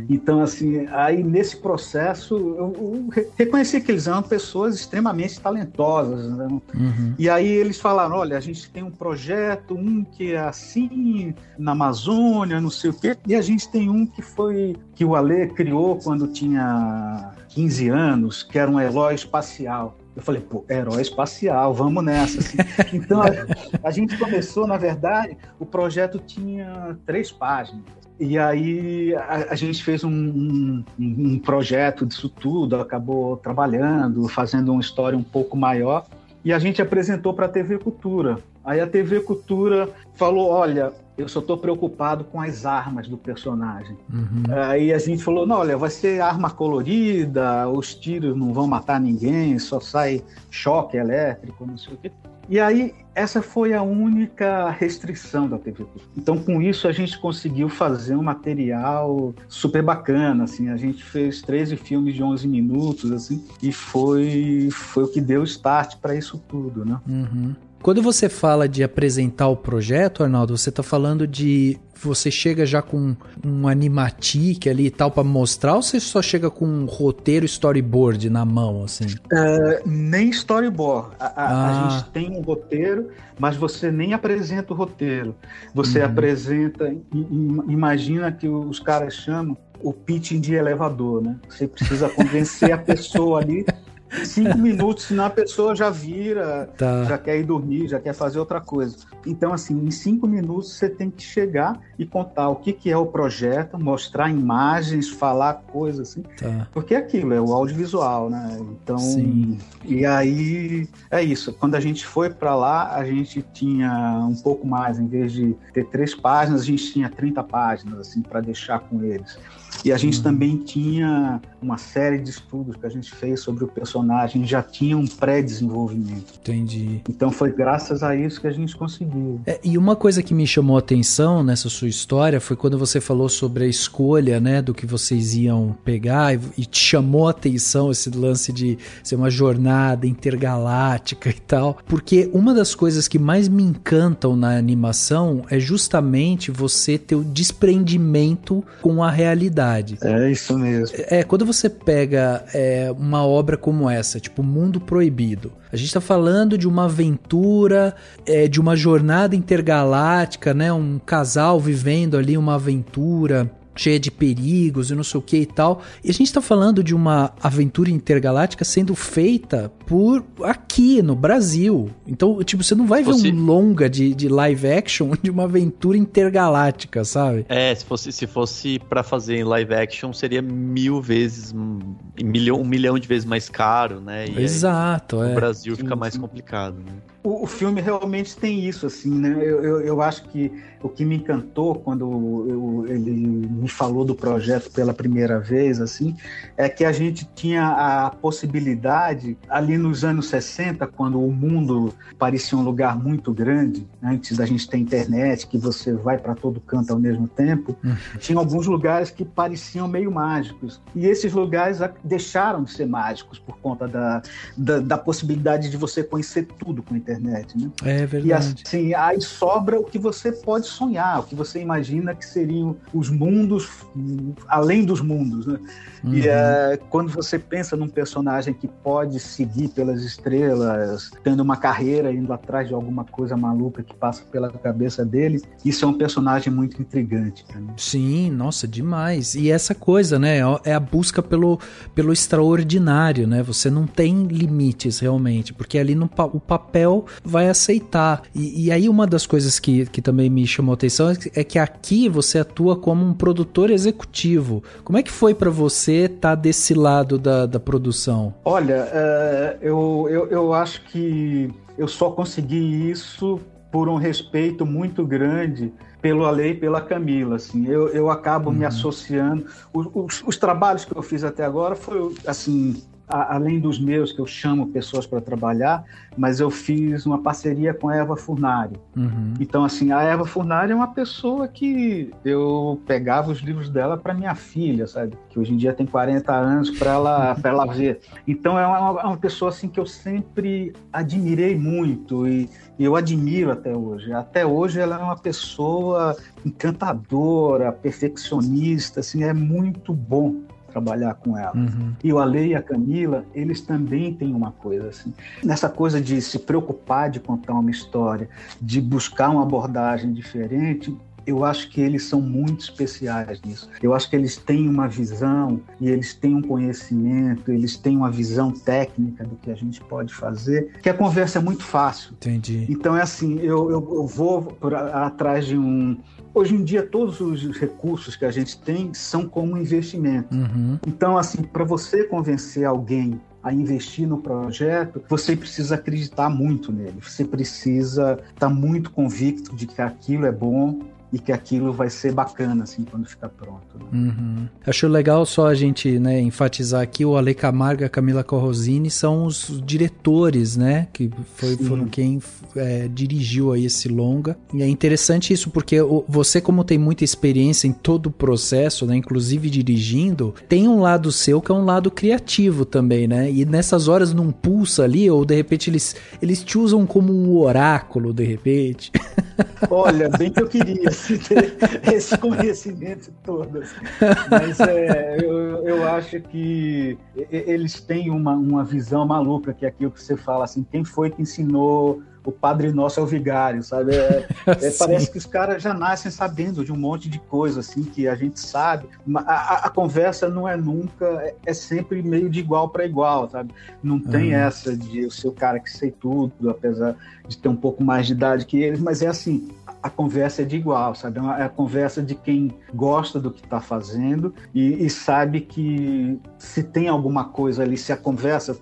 Então, assim, aí nesse processo, eu reconheci que eles eram pessoas extremamente talentosas, né? E aí eles falaram, olha, a gente tem um projeto, um que é assim, na Amazônia, não sei o quê, e a gente tem um que o Ale criou quando tinha 15 anos, que era um herói espacial. Eu falei, herói espacial, vamos nessa. Assim. Então, a gente começou, na verdade, o projeto tinha 3 páginas. E aí a gente fez um projeto disso tudo, acabou trabalhando, fazendo uma história um pouco maior, e a gente apresentou para a TV Cultura. Aí a TV Cultura falou, olha, eu só estou preocupado com as armas do personagem. Aí a gente falou, não, olha, vai ser arma colorida, os tiros não vão matar ninguém, só sai choque elétrico, não sei o quê. E aí, essa foi a única restrição da TV Cultura. Então, com isso, a gente conseguiu fazer um material super bacana, assim. A gente fez 13 filmes de 11 minutos, assim, e foi o que deu start para isso tudo, né? Quando você fala de apresentar o projeto, Arnaldo, você está falando de... Você chega já com um animatic ali e tal para mostrar, ou você só chega com um roteiro storyboard na mão, assim? Nem storyboard. A gente tem um roteiro, mas você nem apresenta o roteiro. Você apresenta... Imagina que os caras chamam o pitching de elevador, né? Você precisa convencer a pessoa ali... 5 minutos, senão a pessoa já vira, já quer ir dormir, já quer fazer outra coisa. Então, assim, em 5 minutos você tem que chegar e contar o que é o projeto, mostrar imagens, falar coisas assim. Porque é aquilo, é o audiovisual, né? Então, e aí é isso. Quando a gente foi para lá, a gente tinha um pouco mais, em vez de ter 3 páginas, a gente tinha 30 páginas, assim, para deixar com eles. E a gente também tinha uma série de estudos que a gente fez sobre o personagem, já tinha um pré-desenvolvimento. Entendi. Então foi graças a isso que a gente conseguiu. E uma coisa que me chamou a atenção nessa sua história foi quando você falou sobre a escolha, né, do que vocês iam pegar e te chamou a atenção esse lance de ser uma jornada intergaláctica e tal. Porque uma das coisas que mais me encantam na animação é justamente você ter o desprendimento com a realidade. É isso mesmo. Quando você pega uma obra como essa, tipo Mundo Proibido, a gente tá falando de uma aventura, de uma jornada intergaláctica, né? Um casal vivendo ali uma aventura cheia de perigos e não sei o que e tal. E a gente tá falando de uma aventura intergaláctica sendo feita por aqui no Brasil. Então, tipo, você não vai ver um longa de live action de uma aventura intergaláctica, sabe? Se fosse pra fazer em live action, seria 1.000 vezes, 1 milhão de vezes mais caro, né? E exato, aí, no Brasil fica mais complicado, né? O filme realmente tem isso, assim, né? Eu acho que o que me encantou quando ele me falou do projeto pela primeira vez, assim, é que a gente tinha a possibilidade, ali nos anos 60, quando o mundo parecia um lugar muito grande, antes da gente ter internet, que você vai para todo canto ao mesmo tempo, tinha alguns lugares que pareciam meio mágicos. E esses lugares deixaram de ser mágicos por conta da possibilidade de você conhecer tudo com a internet, né? É verdade. E assim, aí sobra o que você pode sonhar, o que você imagina que seriam os mundos além dos mundos, né? E quando você pensa num personagem que pode seguir pelas estrelas, tendo uma carreira, indo atrás de alguma coisa maluca que passa pela cabeça dele, isso é um personagem muito intrigante pra mim. Sim, nossa, demais. E essa coisa, né, é a busca pelo extraordinário, né? Você não tem limites realmente, porque ali o papel vai aceitar. E aí uma das coisas que também me chamou a atenção é que aqui você atua como um produtor executivo. Como é que foi pra você estar desse lado da produção? Olha, eu acho que eu só consegui isso por um respeito muito grande pelo Ale e pela Camila, assim. Eu acabo me associando. Os trabalhos que eu fiz até agora foi, assim, além dos meus, que eu chamo pessoas para trabalhar, mas eu fiz uma parceria com a Eva Furnari. Então, assim, a Eva Furnari é uma pessoa que eu pegava os livros dela para minha filha, sabe? Que hoje em dia tem 40 anos, para ela ver. Então, é uma pessoa, assim, que eu sempre admirei muito e eu admiro até hoje. Até hoje ela é uma pessoa encantadora, perfeccionista, assim, é muito bom trabalhar com ela. E o Ale e a Camila, eles também têm uma coisa assim, nessa coisa de se preocupar de contar uma história, de buscar uma abordagem diferente. Eu acho que eles são muito especiais nisso. Eu acho que eles têm uma visão e eles têm um conhecimento, eles têm uma visão técnica do que a gente pode fazer, que a conversa é muito fácil. Entendi. Então é assim, eu vou atrás de um... Hoje em dia, todos os recursos que a gente tem são como investimento. Então, assim, para você convencer alguém a investir no projeto, você precisa acreditar muito nele. Você precisa estar muito convicto de que aquilo é bom e que aquilo vai ser bacana, assim, quando ficar pronto. Né? Acho legal só a gente, né, enfatizar aqui, o Ale Camargo e a Camila Corrosini são os diretores, né, que foram quem dirigiu aí esse longa. E é interessante isso, porque você, como tem muita experiência em todo o processo, né, inclusive dirigindo, tem um lado seu que é um lado criativo também, né, e nessas horas não pulsa ali, ou de repente eles te usam como um oráculo, de repente. Olha, bem que eu queria ter esse conhecimento todo. Mas eu acho que eles têm uma visão maluca, que é aquilo que você fala, assim, quem foi que ensinou o Padre Nosso ao vigário, sabe? Parece que os caras já nascem sabendo de um monte de coisa, assim, que a gente sabe. A conversa não é nunca, é sempre meio de igual para igual, sabe? Não tem essa de eu ser o cara que sei tudo, apesar de ter um pouco mais de idade que eles, mas é assim, a conversa é de igual, sabe? É a conversa de quem gosta do que está fazendo e sabe que se tem alguma coisa ali, se a conversa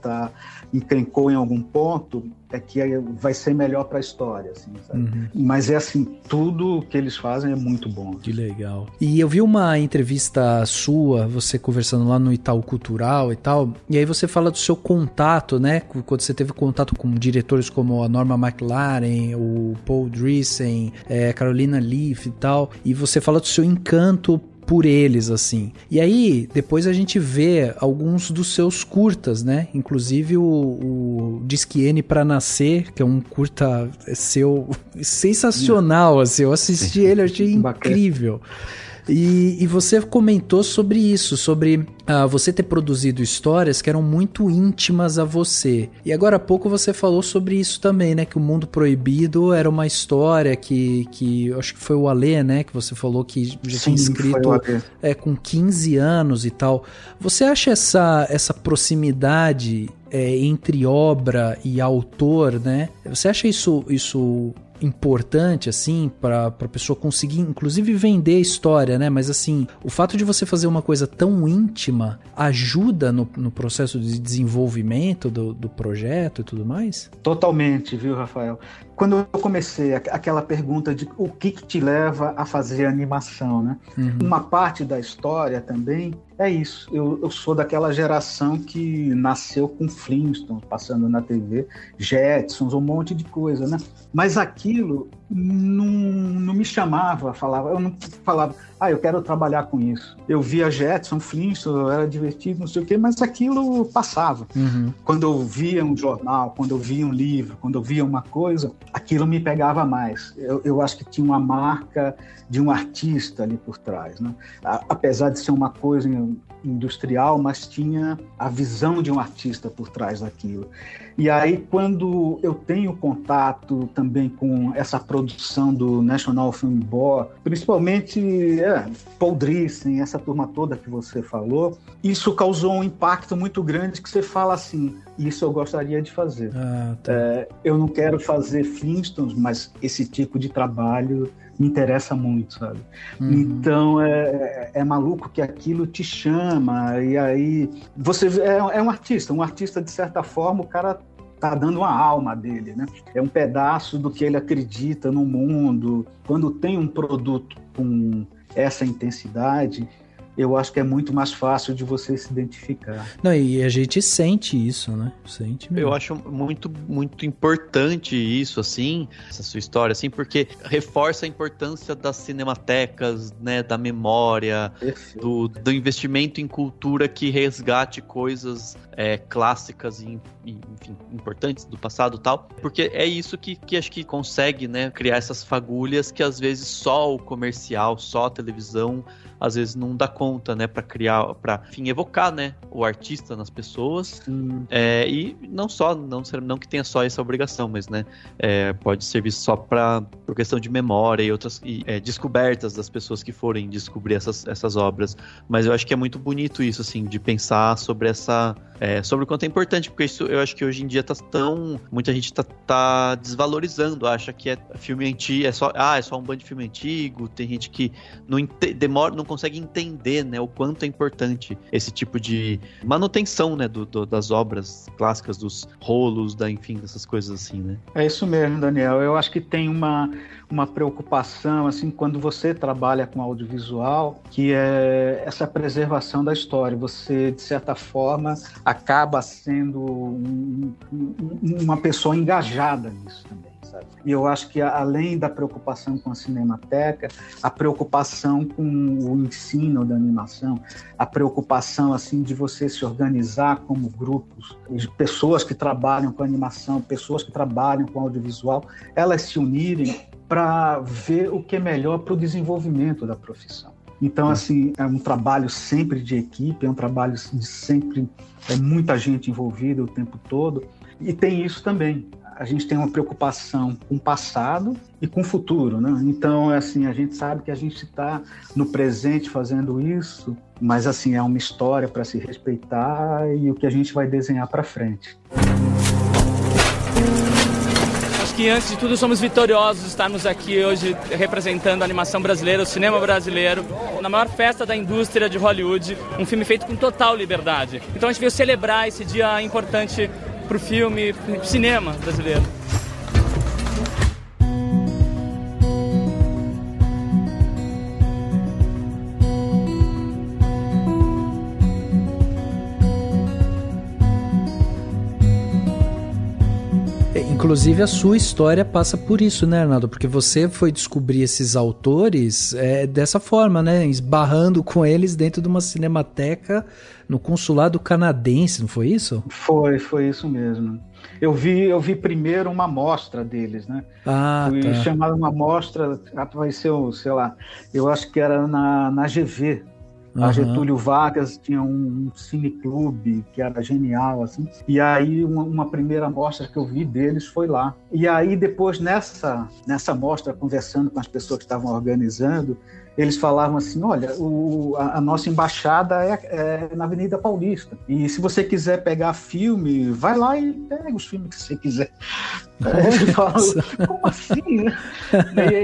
encrencou em algum ponto, é que vai ser melhor para a história, assim, sabe? Mas é assim, tudo que eles fazem é muito bom. Que legal. E eu vi uma entrevista sua, você conversando lá no Itaú Cultural e tal, e aí você fala do seu contato, né? Quando você teve contato com diretores como a Norma McLaren, o Paul Drizzen, Carolina Leaf e tal, e você fala do seu encanto por eles, assim. E aí, depois a gente vê alguns dos seus curtas, né? Inclusive o Disque N pra Nascer, que é um curta seu sensacional, assim. Eu assisti ele, eu achei incrível. E você comentou sobre isso, sobre você ter produzido histórias que eram muito íntimas a você. E agora há pouco você falou sobre isso também, né? Que o Mundo Proibido era uma história que acho que foi o Alê, né? Que você falou que já tinha escrito com 15 anos e tal. Você acha essa proximidade entre obra e autor, né? Você acha isso importante, assim, para a pessoa conseguir, inclusive, vender a história, né? Mas, assim, o fato de você fazer uma coisa tão íntima ajuda no processo de desenvolvimento do projeto e tudo mais? Totalmente, viu, Rafael? Quando eu comecei, aquela pergunta de o que te leva a fazer animação, né? Uma parte da história também é isso. Eu sou daquela geração que nasceu com Flintstones passando na TV, Jetsons, um monte de coisa, né? Mas aquilo não me chamava, eu não falava, eu quero trabalhar com isso. Eu via Jetson, Flintstones, era divertido, não sei o quê, mas aquilo passava. Quando eu via um jornal, quando eu via um livro, quando eu via uma coisa, aquilo me pegava mais. Eu acho que tinha uma marca de um artista ali por trás, né? Apesar de ser uma coisa industrial, mas tinha a visão de um artista por trás daquilo. E aí, quando eu tenho contato também com essa produção do National Film Board, principalmente Paul Drissen, essa turma toda que você falou, isso causou um impacto muito grande que você fala assim, isso eu gostaria de fazer. Eu não quero fazer Flintstones, mas esse tipo de trabalho me interessa muito, sabe? Então, é maluco que aquilo te chama, e aí você é um artista de certa forma, o cara tá dando uma alma dele, né? É um pedaço do que ele acredita no mundo. Quando tem um produto com essa intensidade, eu acho que é muito mais fácil de você se identificar. Não, e a gente sente isso, né? Sente mesmo. Eu acho muito, muito importante isso, assim, essa sua história, assim, porque reforça a importância das cinematecas, né, da memória, do investimento em cultura que resgate coisas clássicas e, enfim, importantes do passado e tal, porque é isso que acho que consegue, né, criar essas fagulhas que às vezes só o comercial, só a televisão às vezes não dá conta, né, para criar, para, enfim, evocar, né, o artista nas pessoas, e não que tenha só essa obrigação, mas, né, pode servir só por questão de memória e outras descobertas das pessoas que forem descobrir essas obras, mas eu acho que é muito bonito isso, assim, de pensar sobre sobre o quanto é importante, porque isso eu acho que hoje em dia muita gente tá desvalorizando, acha que filme antigo, é só um bando de filme antigo, tem gente que não consegue entender, né, o quanto é importante esse tipo de manutenção, né, das obras clássicas, dos rolos, enfim, dessas coisas assim, né? É isso mesmo, Daniel. Eu acho que tem uma preocupação, assim, quando você trabalha com audiovisual, que é essa preservação da história. Você, de certa forma, acaba sendo uma pessoa engajada nisso também, sabe? E eu acho que, além da preocupação com a cinemateca, a preocupação com o ensino da animação, a preocupação, assim, de você se organizar como grupos, de pessoas que trabalham com animação, pessoas que trabalham com audiovisual, elas se unirem para ver o que é melhor para o desenvolvimento da profissão. Então, assim, é um trabalho sempre de equipe, é um trabalho de sempre, muita gente envolvida o tempo todo, e tem isso também. A gente tem uma preocupação com o passado e com o futuro, né? Então, assim, a gente sabe que a gente está no presente fazendo isso, mas, assim, é uma história para se respeitar e o que a gente vai desenhar para frente. Que antes de tudo somos vitoriosos estarmos aqui hoje representando a animação brasileira, o cinema brasileiro, na maior festa da indústria de Hollywood, um filme feito com total liberdade. Então a gente veio celebrar esse dia importante para o filme, pro cinema brasileiro. Inclusive a sua história passa por isso, né, Arnaldo? Porque você foi descobrir esses autores dessa forma, né? Esbarrando com eles dentro de uma cinemateca no consulado canadense, não foi isso? Foi isso mesmo. Eu vi primeiro uma amostra deles, né? Fui chamado uma amostra, vai ser, sei lá, eu acho que era na GV. A Getúlio Vargas tinha um cineclube que era genial, assim. E aí uma primeira mostra que eu vi deles foi lá. E aí depois nessa mostra, conversando com as pessoas que estavam organizando, eles falavam assim, olha, a nossa embaixada é na Avenida Paulista. E se você quiser pegar filme, vai lá e pega os filmes que você quiser. Eles falam, como assim?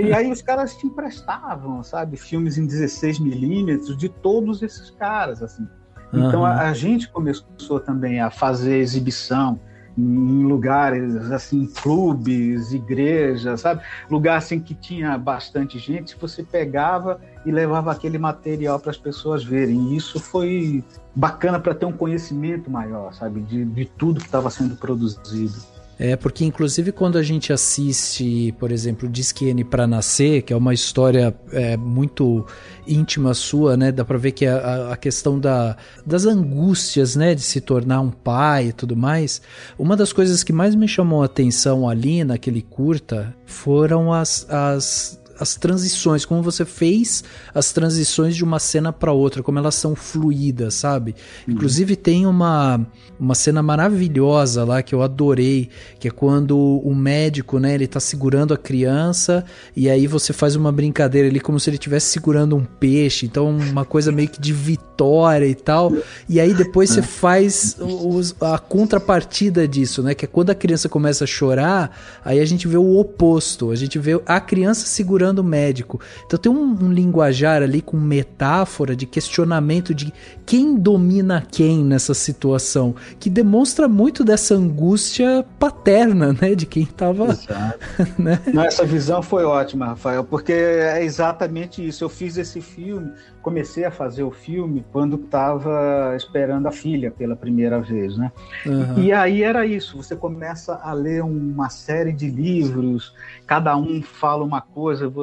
E aí os caras te emprestavam, sabe? Filmes em 16mm de todos esses caras, assim. Então a gente começou também a fazer exibição em lugares, assim, clubes, igrejas, sabe? Lugar, assim, que tinha bastante gente, você pegava e levava aquele material para as pessoas verem. E isso foi bacana para ter um conhecimento maior, sabe? De tudo que estava sendo produzido. Porque inclusive quando a gente assiste, por exemplo, Disque N pra Nascer, que é uma história muito íntima sua, né? Dá pra ver que a questão das angústias, né? De se tornar um pai e tudo mais. Uma das coisas que mais me chamou a atenção ali naquele curta foram as transições, como você fez as transições de uma cena para outra, como elas são fluídas, sabe? Inclusive tem uma cena maravilhosa lá que eu adorei, que é quando o médico, né, ele tá segurando a criança e aí você faz uma brincadeira ali como se ele estivesse segurando um peixe, então uma coisa meio que de vitória e tal, e aí depois você faz a contrapartida disso, né, que é quando a criança começa a chorar, aí a gente vê o oposto, a gente vê a criança segurando o médico. Então tem um linguajar ali com metáfora de questionamento de quem domina quem nessa situação, que demonstra muito dessa angústia paterna, né, de quem estava... né? Não, essa visão foi ótima, Rafael, porque é exatamente isso. Eu fiz esse filme, comecei a fazer o filme quando estava esperando a filha pela primeira vez, né? E aí era isso, você começa a ler uma série de livros, cada um fala uma coisa,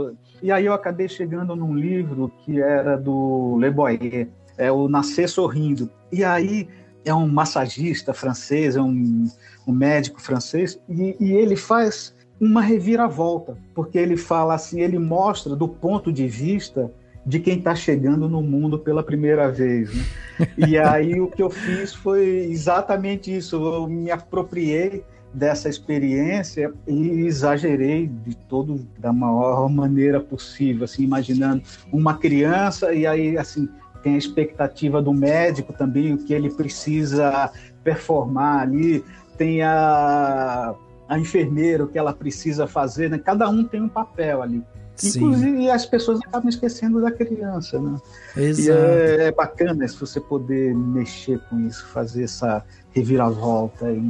e aí eu acabei chegando num livro que era do Le Boyer, é o Nascer Sorrindo, e aí é um massagista francês, é um médico francês, e ele faz uma reviravolta, porque ele fala assim, ele mostra do ponto de vista de quem está chegando no mundo pela primeira vez, né? E aí o que eu fiz foi exatamente isso, eu me apropriei dessa experiência e exagerei da maior maneira possível, assim, imaginando uma criança e aí, assim, tem a expectativa do médico também, o que ele precisa performar ali, tem a enfermeira, o que ela precisa fazer, né? Cada um tem um papel ali. Sim. Inclusive, as pessoas acabam esquecendo da criança, né? Exato. E é bacana se você poder mexer com isso, fazer essa reviravolta aí.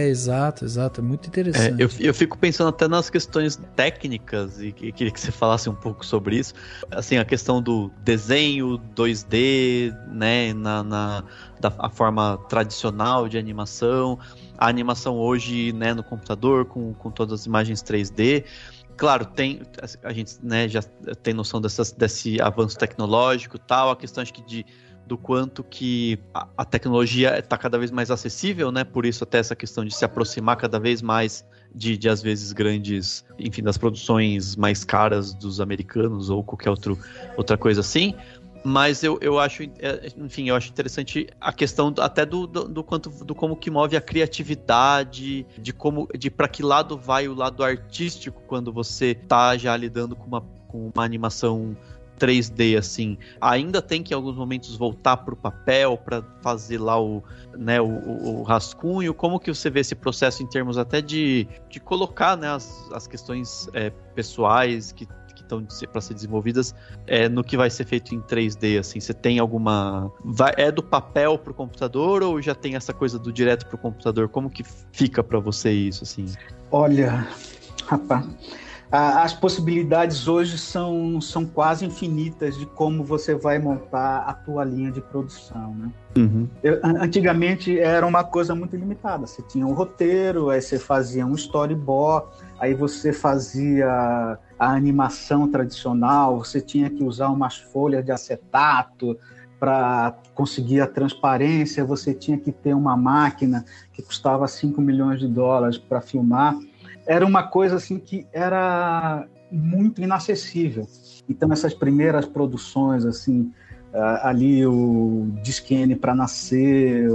Exato, é muito interessante. Eu fico pensando até nas questões técnicas e queria que você falasse um pouco sobre isso. Assim, a questão do desenho 2D, né, a forma tradicional de animação, a animação hoje, né, no computador com todas as imagens 3D. Claro, a gente, né, já tem noção desse avanço tecnológico e tal, a questão acho que do quanto que a tecnologia está cada vez mais acessível, né, por isso até essa questão de se aproximar cada vez mais de às vezes grandes, enfim, das produções mais caras dos americanos ou qualquer outra coisa assim. Mas eu acho, enfim, eu acho interessante a questão até do como que move a criatividade, de para que lado vai o lado artístico quando você tá já lidando com uma animação 3D, assim. Ainda tem que em alguns momentos voltar pro papel para fazer lá o rascunho. Como que você vê esse processo em termos até de colocar, né, as questões pessoais que estão para ser desenvolvidas no que vai ser feito em 3D, assim? Você tem alguma... É do papel pro computador ou já tem essa coisa do direto pro computador? Como que fica para você isso, assim? Olha, rapaz, as possibilidades hoje são quase infinitas de como você vai montar a tua linha de produção, né? Antigamente era uma coisa muito limitada. Você tinha um roteiro, aí você fazia um storyboard, aí você fazia a animação tradicional, você tinha que usar umas folhas de acetato para conseguir a transparência, você tinha que ter uma máquina que custava $5 milhões para filmar. Era uma coisa assim que era muito inacessível. Então essas primeiras produções assim ali o Disque para Nascer,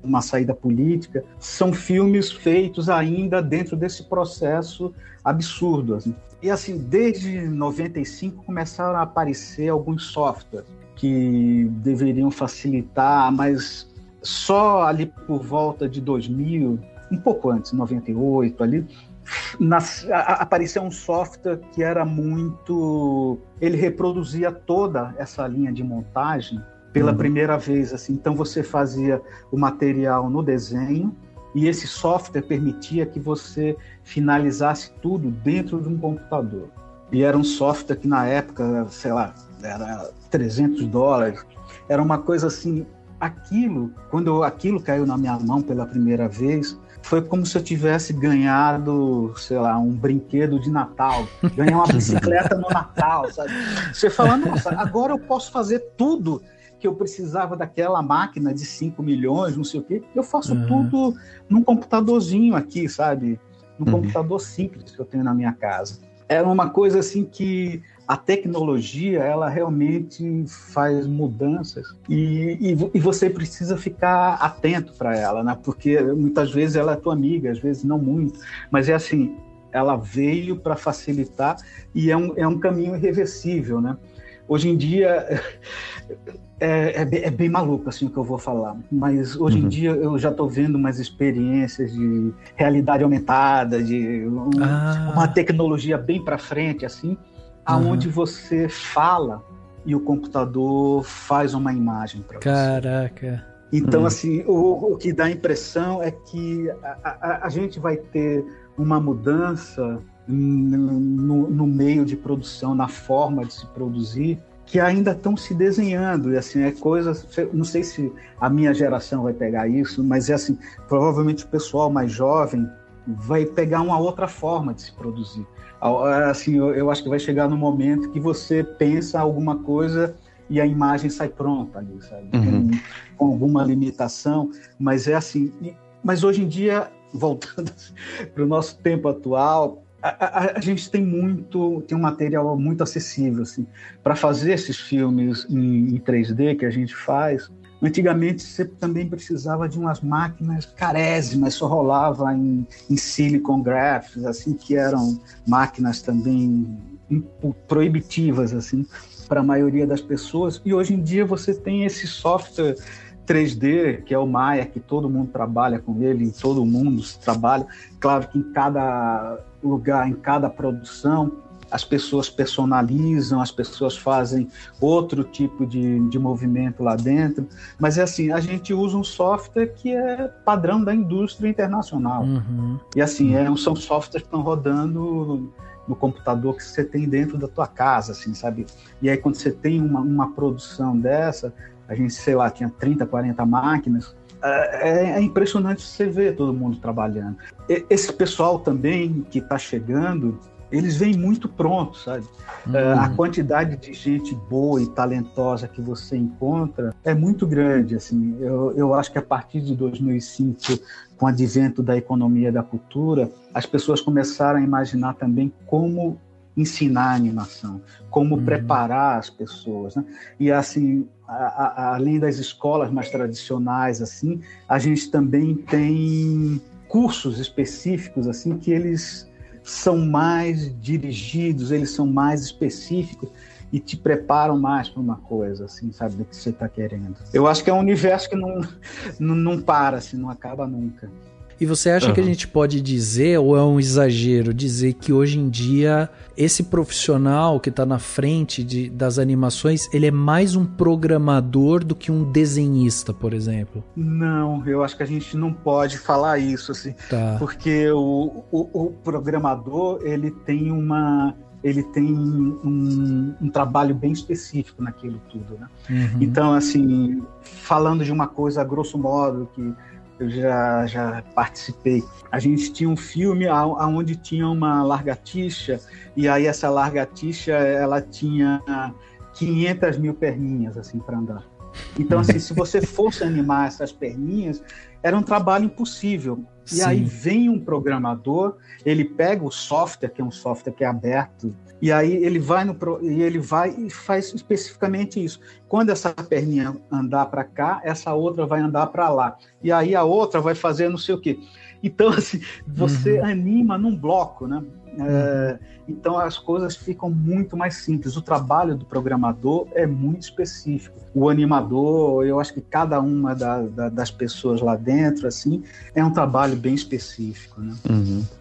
Uma Saída Política, são filmes feitos ainda dentro desse processo absurdo. Assim. E assim, desde 95 começaram a aparecer alguns softwares que deveriam facilitar, mas só ali por volta de 2000, um pouco antes, 98 ali, apareceu um software que era muito... Ele reproduzia toda essa linha de montagem pela primeira vez. Assim. Então você fazia o material no desenho e esse software permitia que você finalizasse tudo dentro de um computador. E era um software que na época, sei lá, era $300. Era uma coisa assim... Quando aquilo caiu na minha mão pela primeira vez, foi como se eu tivesse ganhado, sei lá, um brinquedo de Natal, ganhar uma bicicleta no Natal, sabe? Você fala, nossa, agora eu posso fazer tudo que eu precisava daquela máquina de 5 milhões, não sei o quê, eu faço tudo num computadorzinho aqui, sabe? Num computador simples que eu tenho na minha casa. Era uma coisa assim que a tecnologia, ela realmente faz mudanças e você precisa ficar atento para ela, né? Porque muitas vezes ela é tua amiga, às vezes não muito, mas é assim, ela veio para facilitar e é um caminho irreversível, né? Hoje em dia é bem maluco assim o que eu vou falar, mas hoje em dia eu já estou vendo umas experiências de realidade aumentada, de uma tecnologia bem para frente assim, aonde você fala e o computador faz uma imagem para você. Caraca! Então, assim, o que dá a impressão é que a gente vai ter uma mudança no meio de produção, na forma de se produzir, que ainda estão se desenhando. E, assim, é coisas... Não sei se a minha geração vai pegar isso, mas é assim, provavelmente o pessoal mais jovem vai pegar uma outra forma de se produzir. Assim, eu acho que vai chegar no momento que você pensa alguma coisa e a imagem sai pronta ali, sabe? Com alguma limitação, mas é assim. Mas hoje em dia, voltando para o nosso tempo atual, a gente tem um material muito acessível, assim, para fazer esses filmes em 3D que a gente faz. Antigamente você também precisava de umas máquinas carésimas, só rolava em Silicon Graphics, assim, que eram máquinas também proibitivas assim, para a maioria das pessoas. E hoje em dia você tem esse software 3D, que é o Maya, que todo mundo trabalha com ele, todo mundo trabalha. Claro que em cada lugar, em cada produção, as pessoas personalizam, as pessoas fazem outro tipo de movimento lá dentro, mas é assim, a gente usa um software que é padrão da indústria internacional. E assim, são softwares que estão rodando no computador que você tem dentro da tua casa, assim, sabe? E aí quando você tem uma produção dessa, a gente, sei lá, tinha 30, 40 máquinas, é impressionante você ver todo mundo trabalhando. Esse pessoal também que está chegando, eles vêm muito prontos, sabe? A quantidade de gente boa e talentosa que você encontra é muito grande, assim. Eu acho que a partir de 2005, com o advento da economia da cultura, as pessoas começaram a imaginar também como ensinar a animação, como preparar as pessoas, né? E assim, além das escolas mais tradicionais, assim, a gente também tem cursos específicos, assim, que eles são mais dirigidos, eles são mais específicos e te preparam mais para uma coisa, assim, sabe, do que você está querendo. Eu acho que é um universo que não para, assim, não acaba nunca. E você acha que a gente pode dizer, ou é um exagero, dizer que hoje em dia esse profissional que está na frente das animações, ele é mais um programador do que um desenhista, por exemplo? Não, eu acho que a gente não pode falar isso, assim, porque o programador, ele tem um trabalho bem específico naquilo tudo, né? Então, assim, falando de uma coisa a grosso modo que eu já participei. A gente tinha um filme onde tinha uma lagartixa, e aí essa lagartixa, ela tinha 500 mil perninhas, assim, para andar. Então, assim, se você fosse animar essas perninhas, era um trabalho impossível. E aí vem um programador, ele pega o software, que é um software que é aberto, e aí ele vai e faz especificamente isso. Quando essa perninha andar para cá, essa outra vai andar para lá. E aí a outra vai fazer não sei o quê. Então, assim, você anima num bloco, né? Então as coisas ficam muito mais simples. O trabalho do programador é muito específico. O animador, eu acho que cada uma das pessoas lá dentro, assim, é um trabalho bem específico, né?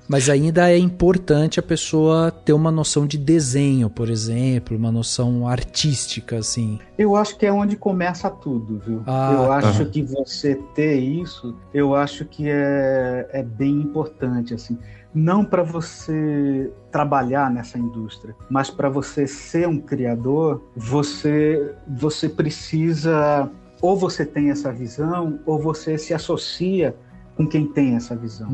Mas ainda é importante a pessoa ter uma noção de desenho, por exemplo, uma noção artística, assim. Eu acho que é onde começa tudo, viu? Eu acho que você ter isso, eu acho que é bem importante, assim. Não para você trabalhar nessa indústria, mas para você ser um criador, você precisa, ou você tem essa visão, ou você se associa com quem tem essa visão.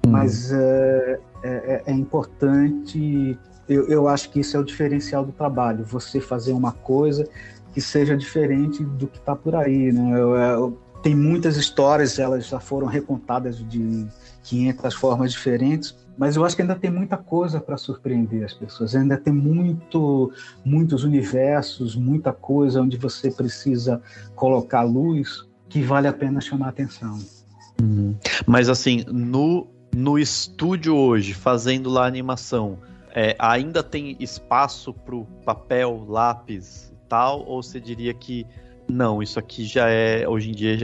Mas é importante, eu acho que isso é o diferencial do trabalho, você fazer uma coisa que seja diferente do que está por aí, né? Tem muitas histórias, elas já foram recontadas de 500 formas diferentes, mas eu acho que ainda tem muita coisa para surpreender as pessoas, ainda tem muitos universos, muita coisa onde você precisa colocar luz que vale a pena chamar a atenção. Mas assim, no estúdio hoje, fazendo lá a animação, ainda tem espaço para o papel, lápis e tal, ou você diria que não, isso aqui já hoje em dia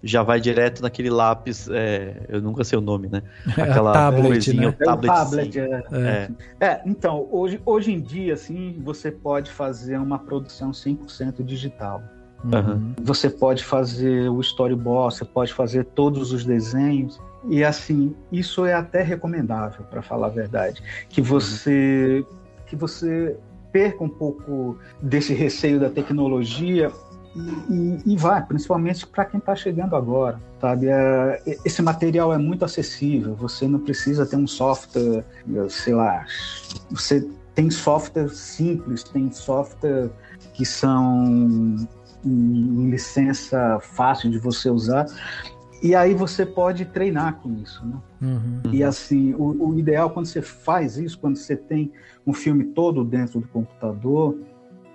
já vai direto naquele lápis, eu nunca sei o nome, né? Aquela tablet, coisinha, né? Tablet. Então, hoje em dia, assim, você pode fazer uma produção 100% digital. Você pode fazer o storyboard, você pode fazer todos os desenhos, e assim, isso é até recomendável, para falar a verdade, que você perca um pouco desse receio da tecnologia e vai, principalmente para quem está chegando agora, sabe? Esse material é muito acessível, você não precisa ter um software, sei lá, você tem software simples, tem software que são em licença fácil de você usar, e aí você pode treinar com isso, né? E assim, o ideal quando você faz isso, quando você tem um filme todo dentro do computador,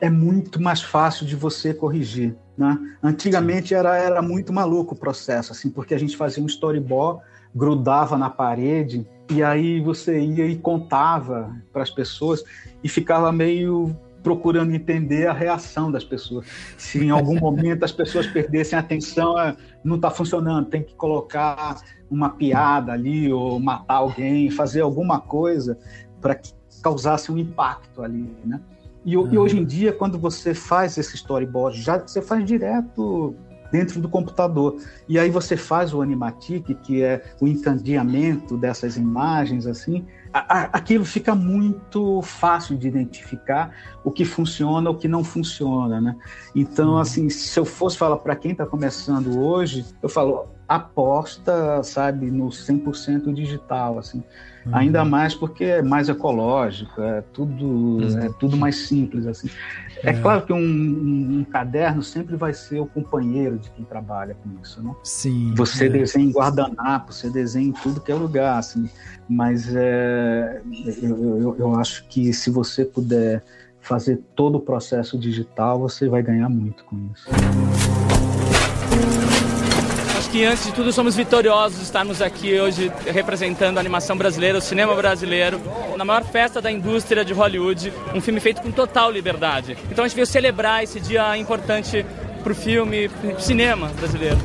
é muito mais fácil de você corrigir, né? Antigamente era muito maluco o processo, assim, porque a gente fazia um storyboard, grudava na parede, e aí você ia e contava para as pessoas e ficava meio procurando entender a reação das pessoas. Se em algum momento as pessoas perdessem a atenção, não está funcionando, tem que colocar uma piada ali, ou matar alguém, fazer alguma coisa para que causasse um impacto ali, né? E hoje em dia, quando você faz esse storyboard, você faz direto dentro do computador. E aí você faz o animatic, que é o encadeamento dessas imagens, assim, aquilo fica muito fácil de identificar o que funciona, o que não funciona, né? Então, assim, se eu fosse falar para quem está começando hoje, eu falo, aposta, sabe, no 100% digital, assim. Ainda mais porque é mais ecológico, é tudo mais simples, assim. É claro que um caderno sempre vai ser o companheiro de quem trabalha com isso, né? Sim. Você desenha em guardanapo, você desenha em tudo que é lugar, assim. Mas eu acho que se você puder fazer todo o processo digital, você vai ganhar muito com isso. Que antes de tudo somos vitoriosos de estarmos aqui hoje representando a animação brasileira, o cinema brasileiro, na maior festa da indústria de Hollywood, um filme feito com total liberdade. Então a gente veio celebrar esse dia importante para o filme, pro cinema brasileiro.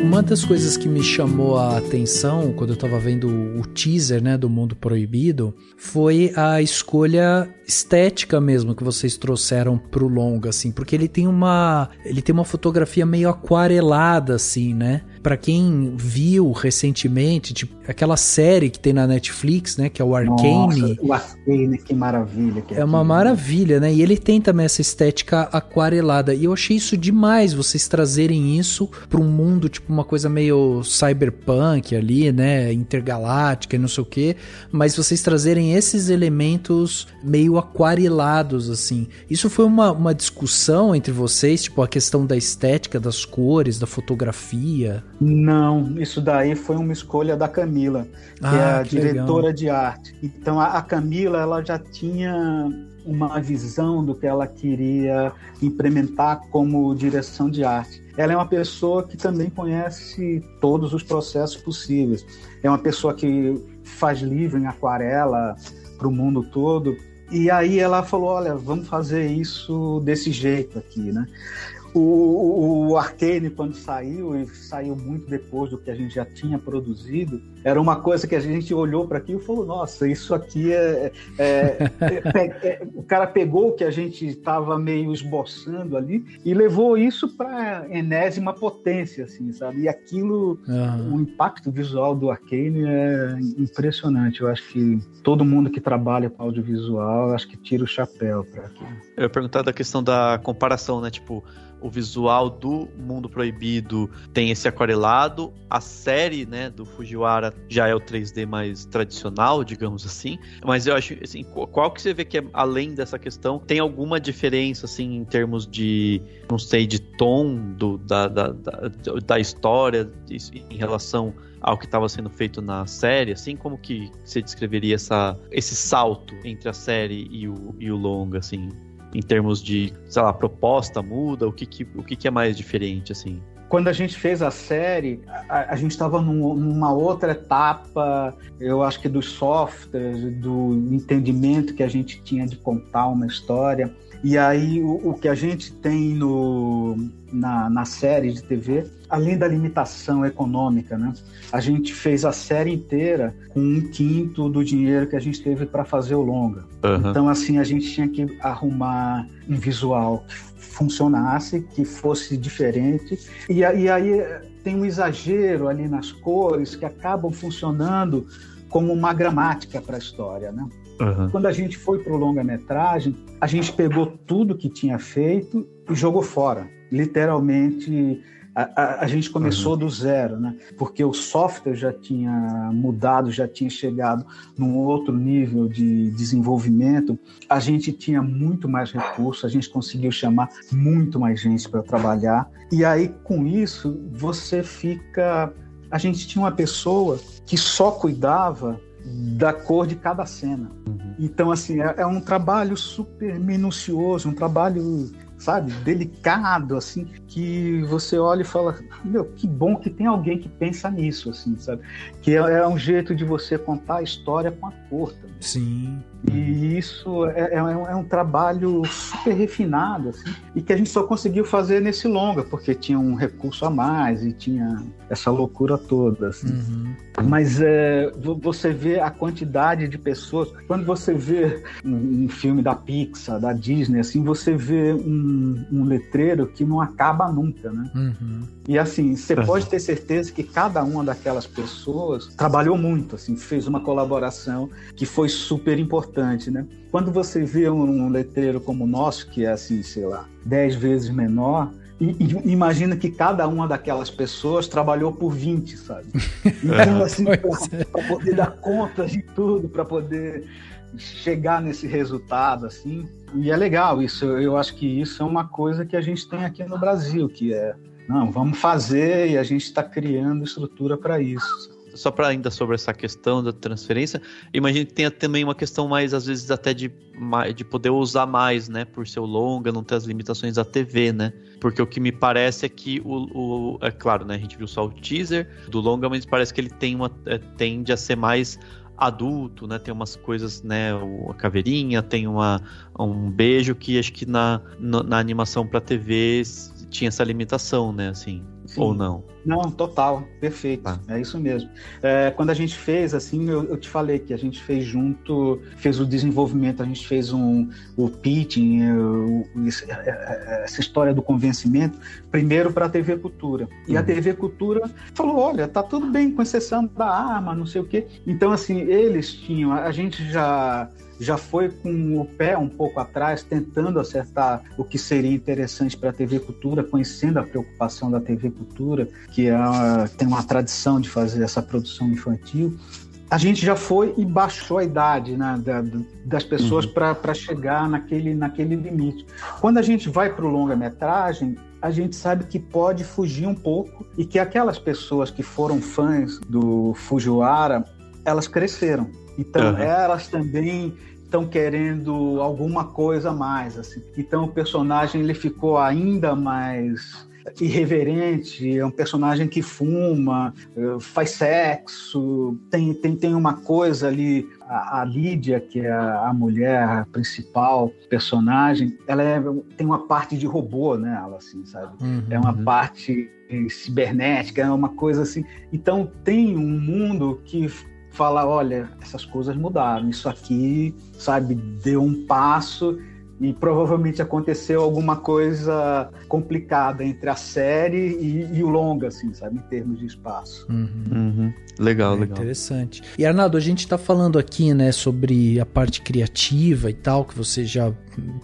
Uma das coisas que me chamou a atenção quando eu estava vendo o teaser, né, do Mundo Proibido, foi a escolha estética mesmo que vocês trouxeram pro longa, assim, porque ele tem uma fotografia meio aquarelada, assim, né? pra quem viu recentemente, tipo, aquela série que tem na Netflix, né, que é o Arcane. Nossa, o Arcane, que maravilha. É uma maravilha, né? E ele tem também essa estética aquarelada. E eu achei isso demais, vocês trazerem isso pra um mundo, tipo, uma coisa meio cyberpunk ali, né? Intergaláctica e não sei o quê. Mas vocês trazerem esses elementos meio aquarelados, assim. Isso foi uma discussão entre vocês, tipo, a questão da estética, das cores, da fotografia? Não, isso daí foi uma escolha da Camila, que é a diretora de arte. Então a Camila, ela já tinha uma visão do que ela queria implementar como direção de arte. Ela é uma pessoa que também conhece todos os processos possíveis. É uma pessoa que faz livro em aquarela para o mundo todo. E aí ela falou, olha, vamos fazer isso desse jeito aqui, né? O Arcane, quando saiu, e saiu muito depois do que a gente já tinha produzido, era uma coisa que a gente olhou para aquilo e falou, nossa, isso aqui o cara pegou o que a gente estava meio esboçando ali e levou isso para enésima potência, assim, sabe? E aquilo, o impacto visual do Arcane é impressionante. Eu acho que todo mundo que trabalha com audiovisual, acho que tira o chapéu para aquilo. Eu ia perguntar da questão da comparação, né? Tipo, o visual do Mundo Proibido tem esse aquarelado, a série, né, do Fujiwara já é o 3D mais tradicional, digamos assim, mas eu acho, assim, qual que você vê que é, além dessa questão, tem alguma diferença, assim, em termos de, não sei, de tom da história em relação ao que estava sendo feito na série, assim, como que você descreveria esse salto entre a série e o longa, assim? Em termos de, sei lá, proposta muda? O que é mais diferente, assim? Quando a gente fez a série, a gente estava numa outra etapa, eu acho que dos softwares, do entendimento que a gente tinha de contar uma história. E aí, o que a gente tem na série de TV, além da limitação econômica, né? A gente fez a série inteira com 1/5 do dinheiro que a gente teve para fazer o longa. Uhum. Então, assim, a gente tinha que arrumar um visual que funcionasse, que fosse diferente. E aí tem um exagero ali nas cores que acabam funcionando como uma gramática para a história, né? Uhum. Quando a gente foi para o longa-metragem, a gente pegou tudo que tinha feito e jogou fora. Literalmente, a gente começou do zero, né? Porque o software já tinha mudado, já tinha chegado num outro nível de desenvolvimento. A gente tinha muito mais recursos, a gente conseguiu chamar muito mais gente para trabalhar. E aí, com isso, você fica... A gente tinha uma pessoa que só cuidava da cor de cada cena. Então, assim, é um trabalho super minucioso, um trabalho, sabe, delicado, assim, que você olha e fala, meu, que bom que tem alguém que pensa nisso, assim, sabe? Que é um jeito de você contar a história com a cor também. Sim. E isso é um trabalho super refinado, assim, e que a gente só conseguiu fazer nesse longa, porque tinha um recurso a mais e tinha essa loucura toda, assim. Mas você vê a quantidade de pessoas. Quando você vê um filme da Pixar, da Disney, assim, você vê um letreiro que não acaba nunca, né? E assim, você pode ter certeza que cada uma daquelas pessoas trabalhou muito, assim, fez uma colaboração que foi super importante, né? Quando você vê um letreiro como o nosso, que é assim, sei lá, 10 vezes menor, e imagina que cada uma daquelas pessoas trabalhou por 20, sabe? Então, assim, para poder dar conta de tudo, para poder chegar nesse resultado, assim. E é legal isso, eu acho que isso é uma coisa que a gente tem aqui no Brasil, que é, não, vamos fazer, e a gente está criando estrutura para isso. Só para ainda sobre essa questão da transferência, imagino que tenha também uma questão mais, às vezes, até de poder usar mais, né, por ser longa, não ter as limitações da TV, né? Porque o que me parece é que é claro, né, a gente viu só o teaser do longa, mas parece que ele tende a ser mais adulto, né? Tem umas coisas, né? A caveirinha, tem um beijo que acho que na animação para TV tinha essa limitação, né? Assim, sim. Ou não? Não, total, perfeito, é isso mesmo. Quando a gente fez, assim, eu te falei que a gente fez fez o desenvolvimento, a gente fez o pitching, essa história do convencimento, primeiro para a TV Cultura. E a TV Cultura falou, olha, tá tudo bem, com exceção da arma, não sei o quê. Então, assim, eles tinham, a gente já foi com o pé um pouco atrás, tentando acertar o que seria interessante para a TV Cultura, conhecendo a preocupação da TV Cultura, que tem uma tradição de fazer essa produção infantil. A gente já foi e baixou a idade, né, das pessoas para chegar naquele limite. Quando a gente vai para o longa-metragem, a gente sabe que pode fugir um pouco e que aquelas pessoas que foram fãs do Fujiwara, elas cresceram. Então, elas também estão querendo alguma coisa a mais, assim. Então, o personagem ele ficou ainda mais irreverente, é um personagem que fuma, faz sexo, tem uma coisa ali, a Lídia, que é a mulher a principal personagem, ela tem uma parte de robô nela, assim, sabe? É uma parte cibernética, é uma coisa assim. Então, tem um mundo que fala, olha, essas coisas mudaram, isso aqui, sabe, deu um passo e provavelmente aconteceu alguma coisa complicada entre a série e o longa, assim, sabe, em termos de espaço. Legal. Interessante. E Arnaldo, a gente está falando aqui, né, sobre a parte criativa e tal, que você já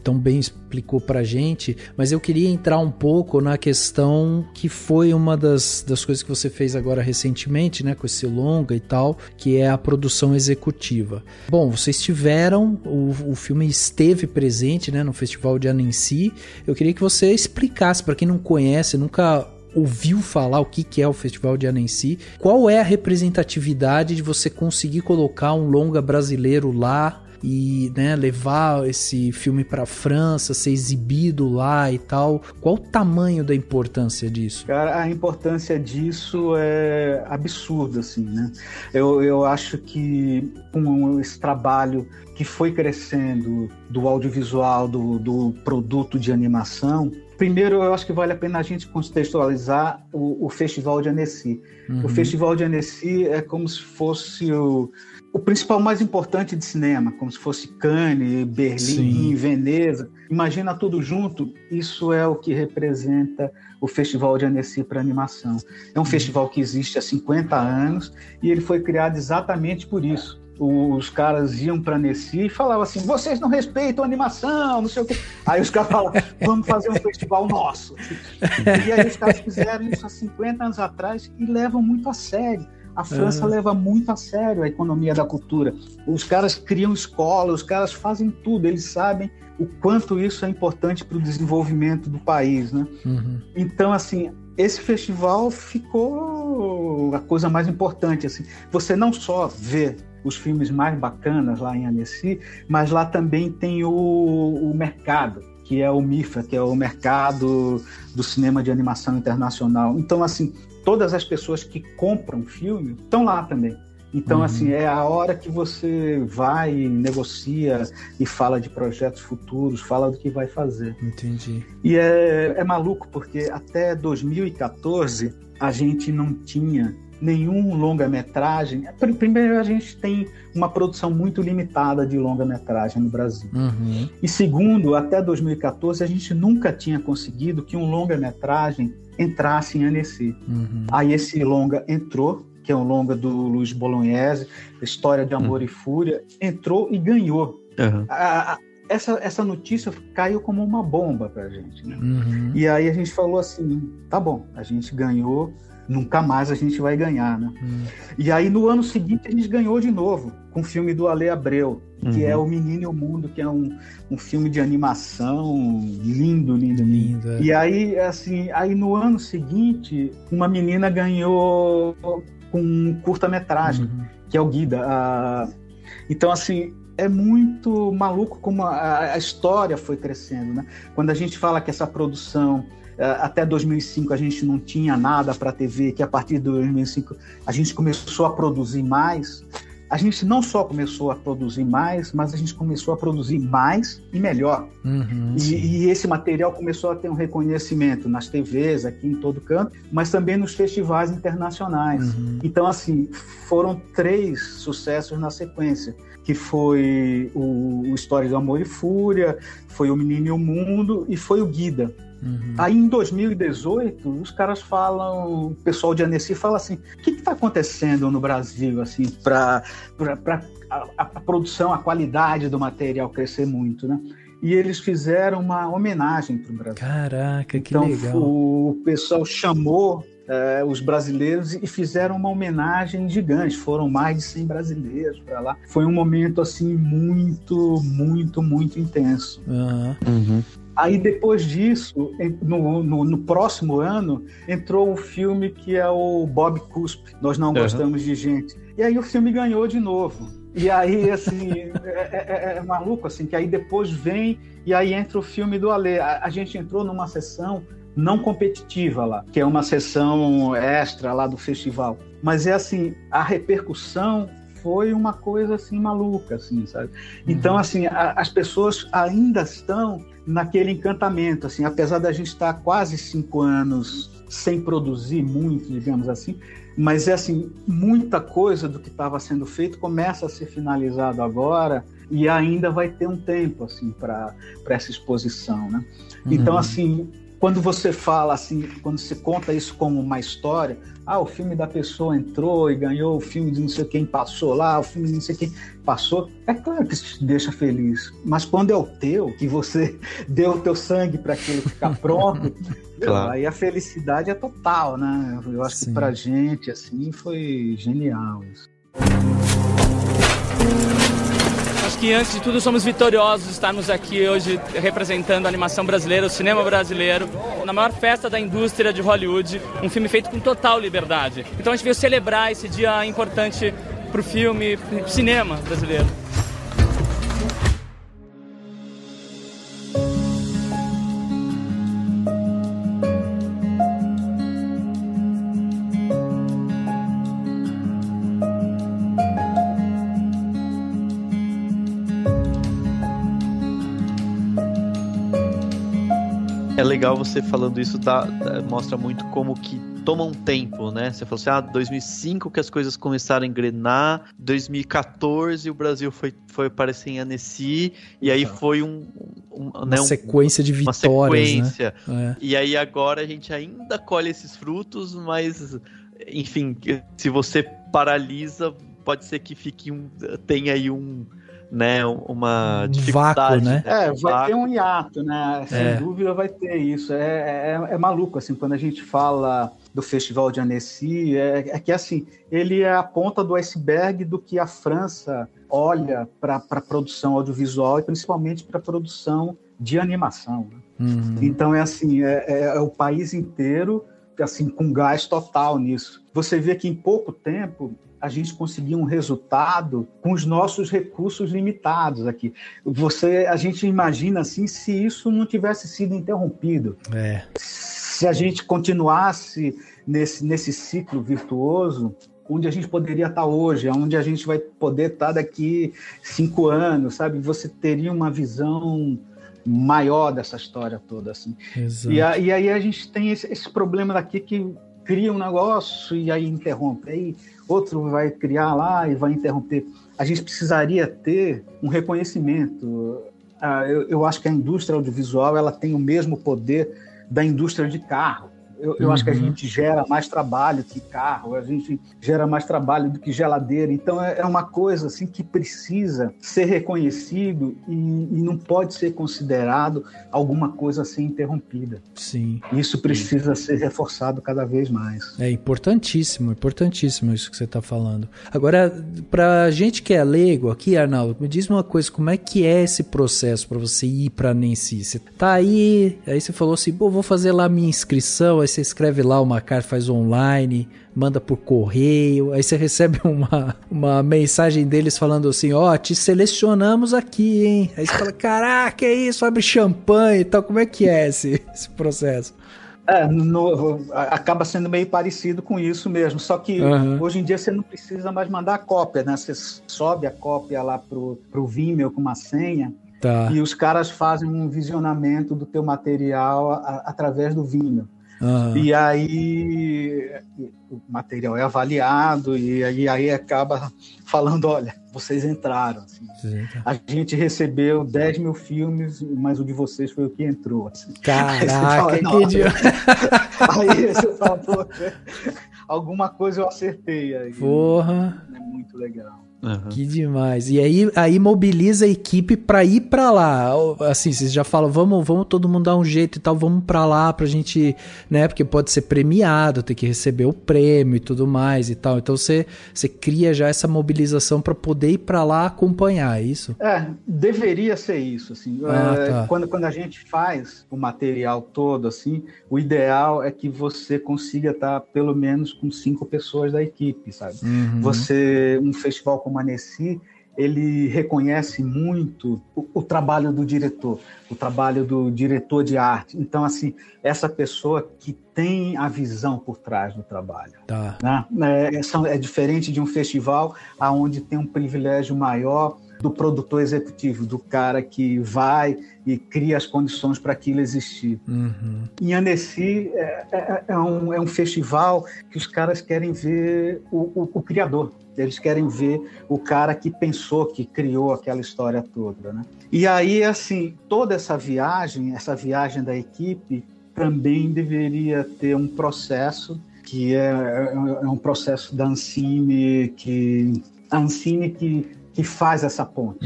tão bem explicou pra gente, mas eu queria entrar um pouco na questão que foi uma das coisas que você fez agora recentemente, né, com esse longa e tal, que é a produção executiva. Bom, vocês tiveram, o filme esteve presente, né, no Festival de Annecy. Eu queria que você explicasse, para quem não conhece, nunca ouviu falar o que é o Festival de Annecy, qual é a representatividade de você conseguir colocar um longa brasileiro lá e, né, levar esse filme para a França, ser exibido lá e tal. Qual o tamanho da importância disso? Cara, a importância disso é absurda, assim, né? Eu acho que com esse trabalho que foi crescendo do audiovisual, do produto de animação, primeiro, eu acho que vale a pena a gente contextualizar o Festival de Annecy. O Festival de Annecy é como se fosse o principal mais importante de cinema, como se fosse Cannes, Berlim, Veneza. Imagina tudo junto, isso é o que representa o Festival de Annecy para animação. É um festival que existe há 50 anos e ele foi criado exatamente por isso. Os caras iam para Annecy e falavam assim, vocês não respeitam a animação, não sei o quê. Aí os caras falavam, vamos fazer um festival nosso. E aí os caras fizeram isso há 50 anos atrás e levam muito a sério. A França leva muito a sério a economia da cultura. Os caras criam escola, os caras fazem tudo, eles sabem o quanto isso é importante para o desenvolvimento do país, né? Então, assim, esse festival ficou a coisa mais importante, assim. Você não só vê os filmes mais bacanas lá em Annecy, mas lá também tem o mercado, que é o MIFA, que é o mercado do cinema de animação internacional. Então, assim, todas as pessoas que compram filme estão lá também. Então, assim, é a hora que você vai, negocia e fala de projetos futuros, fala do que vai fazer. Entendi. E é maluco, porque até 2014 a gente não tinha nenhum longa-metragem. Primeiro, a gente tem uma produção muito limitada de longa-metragem no Brasil. E segundo, até 2014 a gente nunca tinha conseguido que um longa-metragem entrasse em Annecy. Aí esse longa entrou, que é um longa do Luiz Bolognese, História de Amor e Fúria, entrou e ganhou. Essa notícia caiu como uma bomba pra gente, né? E aí a gente falou assim, tá bom, a gente ganhou, nunca mais a gente vai ganhar, né? E aí no ano seguinte a gente ganhou de novo, com o filme do Ale Abreu, que é O Menino e o Mundo, que é um filme de animação lindo. E aí, assim, no ano seguinte, uma menina ganhou com um curta-metragem, que é o Guida. Então, assim, é muito maluco como a história foi crescendo, né? Quando a gente fala que essa produção, até 2005 a gente não tinha nada para a TV, que a partir de 2005 a gente começou a produzir mais, a gente não só começou a produzir mais, mas a gente começou a produzir mais e melhor. E esse material começou a ter um reconhecimento nas TVs, aqui em todo canto, mas também nos festivais internacionais. Então, assim, foram 3 sucessos na sequência, que foi o História de Amor e Fúria, foi o Menino e o Mundo e foi o Guida. Aí em 2018, os caras falam, o pessoal de Annecy fala assim, o que está acontecendo no Brasil assim, para a produção, a qualidade do material crescer muito, né? E eles fizeram uma homenagem para o Brasil. Caraca, que então, legal. O pessoal chamou os brasileiros e fizeram uma homenagem gigante. Foram mais de 100 brasileiros para lá. Foi um momento assim muito, muito, muito intenso. Aí depois disso, no próximo ano, entrou um filme que é o Bob Cuspe, Nós Não Gostamos de Gente. E aí o filme ganhou de novo. E aí, assim, é maluco, assim, que aí depois vem e aí entra o filme do Alê. A gente entrou numa sessão não competitiva lá, que é uma sessão extra lá do festival. Mas é assim, a repercussão foi uma coisa assim maluca, assim, sabe? Então, assim, as pessoas ainda estão naquele encantamento, assim, apesar da gente estar quase 5 anos sem produzir muito, digamos assim, mas é assim, muita coisa do que estava sendo feito começa a ser finalizado agora e ainda vai ter um tempo, assim, para essa exposição, né? Então, assim, quando você fala assim, quando você conta isso como uma história, o filme da pessoa entrou e ganhou, o filme de não sei quem passou lá, o filme de não sei quem passou, é claro que isso te deixa feliz. Mas quando é o teu, que você deu o teu sangue para aquilo ficar pronto, claro. Aí a felicidade é total, né? Eu acho que pra gente, assim, foi genial isso. Acho que antes de tudo somos vitoriosos estarmos aqui hoje representando a animação brasileira, o cinema brasileiro, na maior festa da indústria de Hollywood, um filme feito com total liberdade. Então a gente veio celebrar esse dia importante pro filme, pro cinema brasileiro. É legal você falando isso, mostra muito como que toma um tempo, né? Você falou assim, 2005 que as coisas começaram a engrenar, 2014 o Brasil foi aparecer em Annecy, e aí foi uma sequência de vitórias, uma sequência, né? E aí agora a gente ainda colhe esses frutos, mas, enfim, se você paralisa, pode ser que tenha aí uma dificuldade, vácuo, né? Vai ter um hiato, né? Sem dúvida vai ter isso. É maluco, assim, quando a gente fala do Festival de Annecy, é que, assim, ele é a ponta do iceberg do que a França olha para a produção audiovisual e principalmente para a produção de animação. Né? Então, é assim, é o país inteiro, assim, com gás total nisso. Você vê que em pouco tempo a gente conseguiu um resultado com os nossos recursos limitados aqui. A gente imagina assim, se isso não tivesse sido interrompido. Se a gente continuasse nesse ciclo virtuoso, onde a gente poderia estar hoje, onde a gente vai poder estar daqui 5 anos, sabe? Você teria uma visão maior dessa história toda, assim. Exato. E aí a gente tem esse problema daqui que cria um negócio e aí interrompe. Aí outro vai criar lá e vai interromper. A gente precisaria ter um reconhecimento. Eu acho que a indústria audiovisual ela tem o mesmo poder da indústria de carro. Eu acho que a gente gera mais trabalho que carro, a gente gera mais trabalho do que geladeira. Então é uma coisa assim que precisa ser reconhecido e não pode ser considerado alguma coisa a ser interrompida. Sim. Isso precisa ser reforçado cada vez mais. É importantíssimo isso que você está falando. Agora, pra gente que é leigo aqui, Arnaldo, me diz uma coisa, como é que é esse processo para você ir para Annecy? Você tá aí você falou assim, vou fazer lá minha inscrição, aí você escreve lá uma carta, faz online, manda por correio, aí você recebe uma mensagem deles falando assim, te selecionamos aqui, hein? Aí você fala, caraca, é isso, abre champanhe e tal, como é que é esse processo? Acaba sendo meio parecido com isso mesmo, só que hoje em dia você não precisa mais mandar a cópia, né? Você sobe a cópia lá pro Vimeo com uma senha, e os caras fazem um visionamento do teu material através do Vimeo. E aí o material é avaliado e aí acaba falando, olha, vocês entraram. Assim. A gente recebeu 10 mil filmes, mas o de vocês foi o que entrou. Assim. Caraca, que idiota. Aí você fala, pô, alguma coisa eu acertei aí. Porra. É muito legal. Que demais. E aí mobiliza a equipe pra ir pra lá. Assim, vocês já falam, vamos todo mundo dar um jeito e tal, vamos pra lá pra gente, né? Porque pode ser premiado, ter que receber o prêmio e tudo mais e tal. Então você cria já essa mobilização pra poder ir pra lá acompanhar, é isso? Deveria ser isso, assim. Quando a gente faz o material todo, assim, o ideal é que você consiga estar pelo menos com 5 pessoas da equipe, sabe? Um festival como Annecy, ele reconhece muito o trabalho do diretor, o trabalho do diretor de arte. Então, assim, essa pessoa que tem a visão por trás do trabalho. Né? É diferente de um festival onde tem um privilégio maior do produtor executivo, do cara que vai e cria as condições para aquilo existir. Em Annecy é um festival que os caras querem ver o criador. Eles querem ver o cara que pensou, que criou aquela história toda, né? E aí, assim, toda essa viagem da equipe também deveria ter um processo que é um processo da Ancine, que faz essa ponte.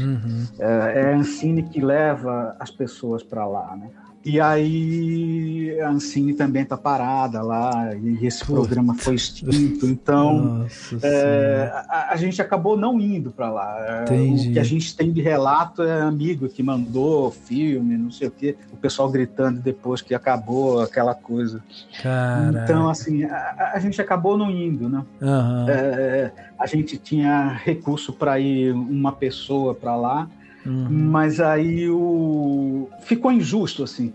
É a Ancine que leva as pessoas para lá, né? E aí a Ancine também está parada lá, e esse programa foi extinto, então a gente acabou não indo para lá. O que a gente tem de relato é amigo que mandou filme, não sei o quê, o pessoal gritando depois que acabou aquela coisa. Caraca. Então, assim, a gente acabou não indo, né? A gente tinha recurso para ir uma pessoa para lá, mas aí ficou injusto, assim.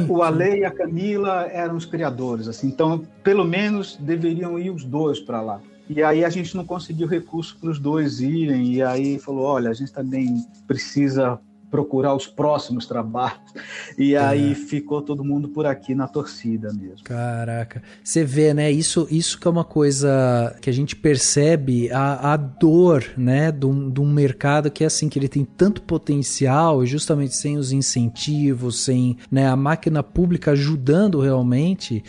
O Ale e a Camila eram os criadores, assim, então pelo menos deveriam ir os dois para lá. E aí a gente não conseguiu recurso para os dois irem, e aí falou, olha, a gente também precisa procurar os próximos trabalhos. E aí ficou todo mundo por aqui na torcida mesmo. Caraca. Você vê, né? Isso que é uma coisa que a gente percebe, a dor, né? De um mercado que é assim, que ele tem tanto potencial e justamente sem os incentivos, sem, né, a máquina pública ajudando realmente,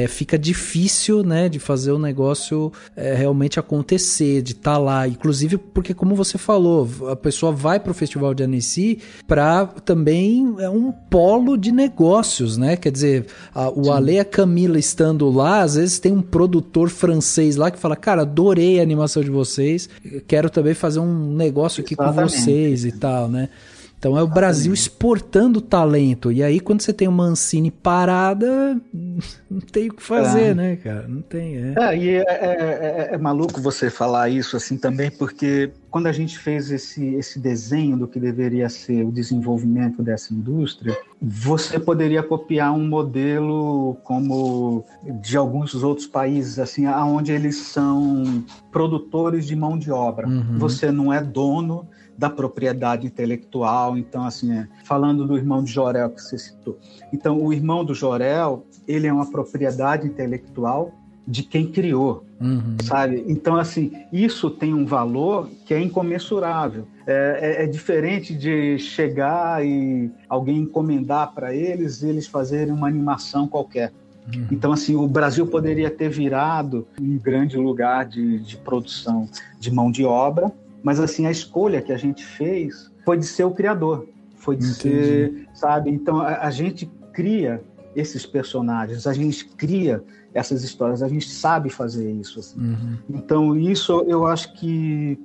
fica difícil, né? De fazer o negócio realmente acontecer, de estar lá. Inclusive porque, como você falou, a pessoa vai para o Festival de Annecy para também um polo de negócios, né? Quer dizer, o Ale e a Camila estando lá, às vezes tem um produtor francês lá que fala, cara, adorei a animação de vocês, quero também fazer um negócio aqui com vocês e tal, né? Então é o Brasil exportando talento. E aí quando você tem uma Ancine parada, não tem o que fazer, né, cara? Não tem, E é maluco você falar isso assim também, porque quando a gente fez esse desenho do que deveria ser o desenvolvimento dessa indústria, você poderia copiar um modelo como de alguns outros países, assim, onde eles são produtores de mão de obra. Você não é dono da propriedade intelectual. Então, assim, falando do irmão de Jorel que você citou. Então, o irmão do Jorel, ele é uma propriedade intelectual de quem criou, sabe? Então, assim, isso tem um valor que é incomensurável. É diferente de chegar e alguém encomendar para eles fazerem uma animação qualquer. Então, assim, o Brasil poderia ter virado um grande lugar de produção de mão de obra, mas, assim, a escolha que a gente fez foi de ser o criador, foi de ser, sabe? Então, a gente cria esses personagens, a gente cria essas histórias, a gente sabe fazer isso, assim. Então, isso eu acho que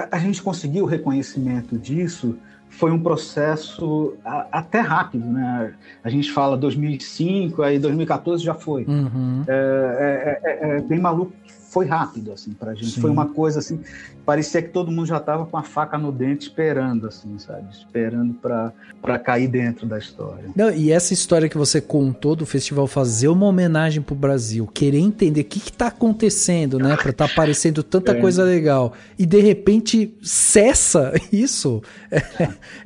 a gente conseguiu o reconhecimento disso, foi um processo até rápido, né? A gente fala 2005, aí 2014 já foi. É bem maluco que foi rápido, assim, pra gente. Sim. Foi uma coisa, assim, parecia que todo mundo já estava com a faca no dente esperando, assim, sabe? Esperando para cair dentro da história. Não, e essa história que você contou do festival fazer uma homenagem pro Brasil, querer entender o que tá acontecendo, né? Pra tá aparecendo tanta coisa legal. E de repente cessa isso.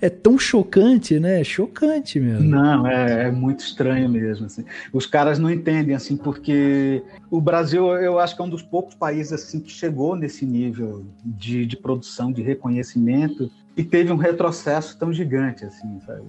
É tão chocante, né? É chocante mesmo. Não, é muito estranho mesmo, assim. Os caras não entendem, assim, porque o Brasil, eu acho que é um dos poucos países, assim, que chegou nesse nível de produção, de reconhecimento, e teve um retrocesso tão gigante, assim, sabe?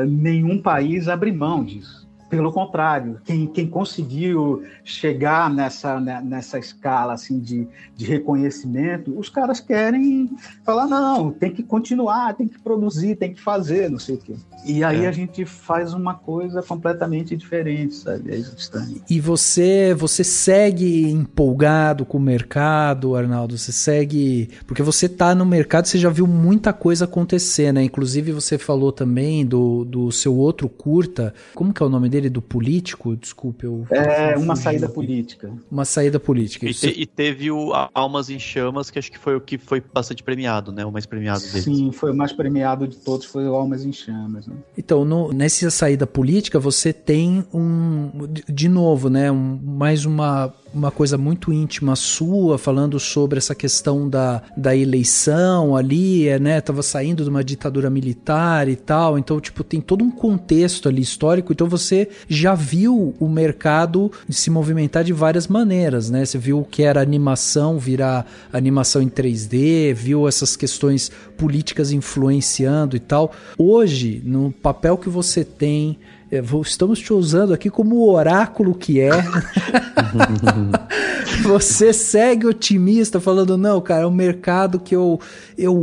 Nenhum país abre mão disso. Pelo contrário, quem conseguiu chegar nessa escala assim, de reconhecimento, os caras querem falar, não, tem que continuar, tem que produzir, tem que fazer, não sei o quê. E aí a gente faz uma coisa completamente diferente, sabe? É estranho. E você segue empolgado com o mercado, Arnaldo? Você segue... Porque você tá no mercado, você já viu muita coisa acontecer, né? Inclusive você falou também do seu outro curta, como que é o nome dele? Do político? Desculpe, Uma saída política. Uma saída política. E teve o Almas em Chamas, que acho que foi o que foi bastante premiado, né? O mais premiado deles. Sim, foi o mais premiado de todos, foi o Almas em Chamas, né? Então, nessa saída política, você tem de novo, né? Mais uma coisa muito íntima sua, falando sobre essa questão da eleição ali, né? Tava saindo de uma ditadura militar e tal, então, tipo, tem todo um contexto ali histórico, então você já viu o mercado se movimentar de várias maneiras, né? Você viu o que era animação virar animação em 3D, viu essas questões políticas influenciando e tal. Hoje, no papel que você tem, estamos te usando aqui como o oráculo que é. Você segue otimista, falando, não, cara, é um mercado que eu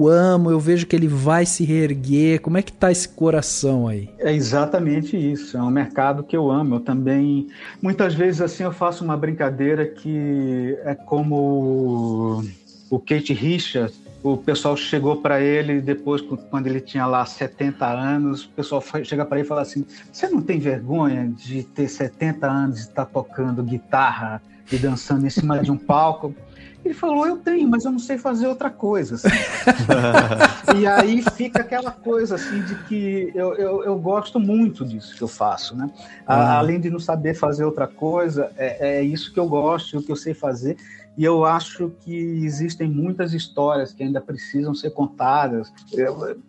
amo, eu vejo que ele vai se reerguer. Como é que tá esse coração aí? É exatamente isso, é um mercado que eu amo. Eu também, muitas vezes assim, eu faço uma brincadeira que é como o Keith Richards. O pessoal chegou para ele depois, quando ele tinha lá 70 anos, o pessoal chega para ele e fala assim, você não tem vergonha de ter 70 anos e estar tocando guitarra e dançando em cima de um palco? Ele falou, eu tenho, mas eu não sei fazer outra coisa. Assim. E aí fica aquela coisa assim de que eu gosto muito disso que eu faço, né? Além de não saber fazer outra coisa, é isso que eu gosto, o que eu sei fazer. E eu acho que existem muitas histórias que ainda precisam ser contadas.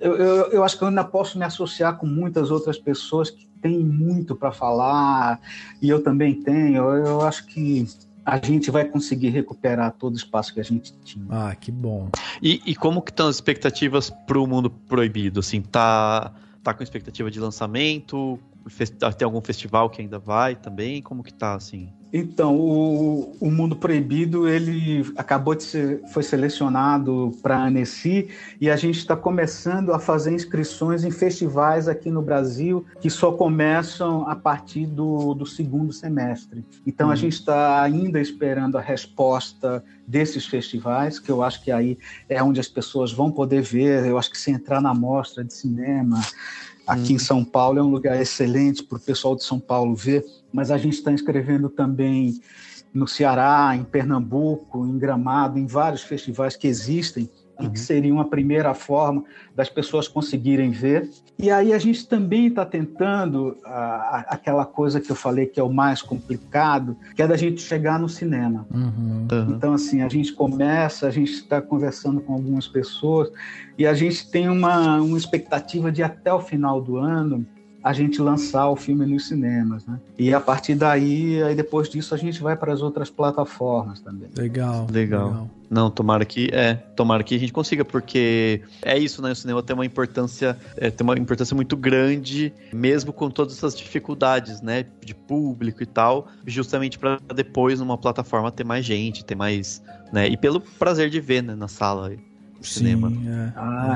Eu acho que eu ainda posso me associar com muitas outras pessoas que têm muito para falar, e eu também tenho. Eu acho que a gente vai conseguir recuperar todo o espaço que a gente tinha. Ah, que bom. E como que estão as expectativas para o Mundo Proibido? Assim, tá com expectativa de lançamento? Tem algum festival que ainda vai também? Como que tá, assim? Então, o Mundo Proibido, ele foi selecionado para a Annecy, e a gente está começando a fazer inscrições em festivais aqui no Brasil, que só começam a partir do segundo semestre. Então, a gente está ainda esperando a resposta desses festivais, que eu acho que aí é onde as pessoas vão poder ver. Eu acho que se entrar na mostra de cinema aqui em São Paulo é um lugar excelente para o pessoal de São Paulo ver, mas a gente está inscrevendo também no Ceará, em Pernambuco, em Gramado, em vários festivais que existem e que seriam a primeira forma das pessoas conseguirem ver. E aí a gente também está tentando aquela coisa que eu falei que é o mais complicado, que é da gente chegar no cinema. Então, assim, a gente está conversando com algumas pessoas e a gente tem uma expectativa de até o final do ano a gente lançar o filme nos cinemas, né? E a partir daí, aí depois disso, a gente vai para as outras plataformas também. Legal. Não, tomara que a gente consiga, porque é isso, né? O cinema tem uma importância muito grande, mesmo com todas essas dificuldades, né? De público e tal, justamente para depois numa plataforma ter mais gente, ter mais, né? E pelo prazer de ver, né? Na sala. Cinema.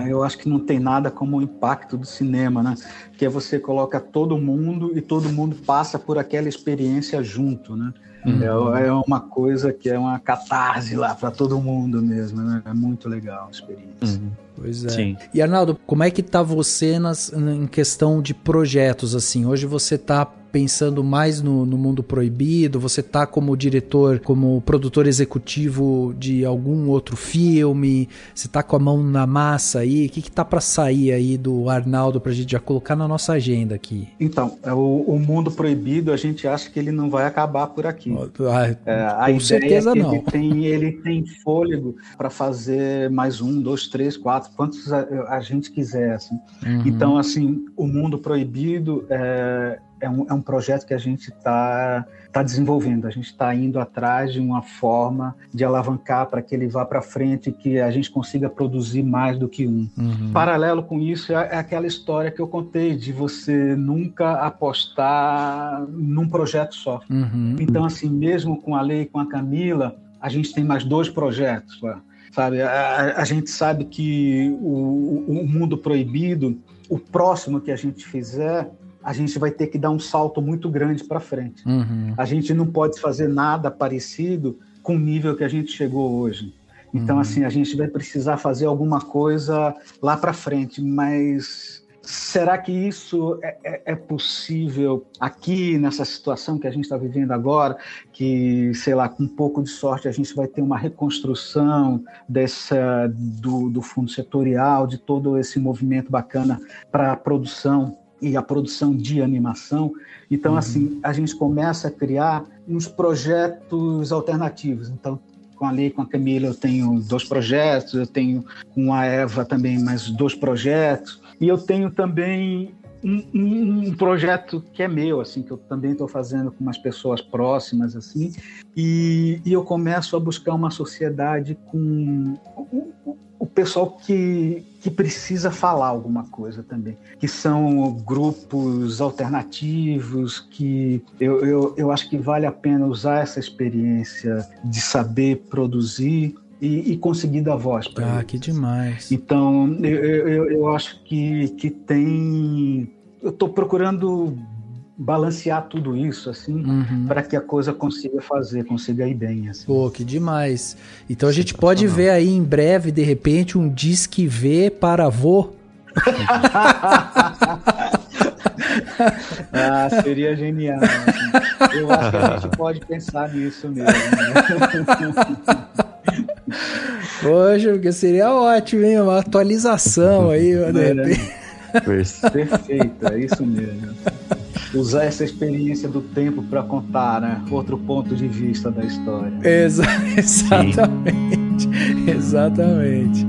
Eu acho que não tem nada como o impacto do cinema, né? Que é você coloca todo mundo e todo mundo passa por aquela experiência junto, né? É uma coisa que é uma catarse lá para todo mundo mesmo, né? É muito legal a experiência. Pois é. Sim. E Arnaldo, como é que tá você em questão de projetos, assim? Hoje você tá pensando mais no Mundo Proibido? Você tá como diretor, como produtor executivo de algum outro filme? Você tá com a mão na massa aí? O que tá para sair aí do Arnaldo pra gente já colocar na nossa agenda aqui? Então, o Mundo Proibido, a gente acha que ele não vai acabar por aqui. Com certeza não. Ele tem fôlego para fazer mais 1, 2, 3, 4, quantos a gente quiser, assim. Então, assim, o Mundo Proibido é um projeto que a gente está desenvolvendo. A gente está indo atrás de uma forma de alavancar para que ele vá para frente e que a gente consiga produzir mais do que um. Paralelo com isso é aquela história que eu contei de você nunca apostar num projeto só. Então, assim, mesmo com a Lei e com a Camila, a gente tem mais 2 projetos, sabe? A gente sabe que o Mundo Proibido, o próximo que a gente fizer, a gente vai ter que dar um salto muito grande para frente. A gente não pode fazer nada parecido com o nível que a gente chegou hoje. Então, assim, a gente vai precisar fazer alguma coisa lá para frente, mas será que isso é possível aqui, nessa situação que a gente está vivendo agora, que, sei lá, com um pouco de sorte a gente vai ter uma reconstrução do fundo setorial, de todo esse movimento bacana para a produção e a produção de animação? Então, assim, a gente começa a criar uns projetos alternativos. Então, com a Lei e com a Camila eu tenho 2 projetos, eu tenho com a Eva também mais 2 projetos, e eu tenho também um projeto que é meu, assim, que eu também estou fazendo com umas pessoas próximas, assim, e eu começo a buscar uma sociedade com o pessoal que precisa falar alguma coisa também, que são grupos alternativos, que eu acho que vale a pena usar essa experiência de saber produzir e conseguir dar voz para eles. Que demais. Então, eu acho que tem... Eu estou procurando balancear tudo isso, assim, para que a coisa consiga ir bem, assim. Pô, que demais. Então a gente pode ver aí em breve, de repente, um Disque V para avô. Seria genial. Assim. Eu acho que a gente pode pensar nisso mesmo. Né? Poxa, porque seria ótimo, hein? Uma atualização aí, Perfeito, é isso mesmo. Usar essa experiência do tempo para contar, né, outro ponto de vista da história. Exatamente. Exatamente.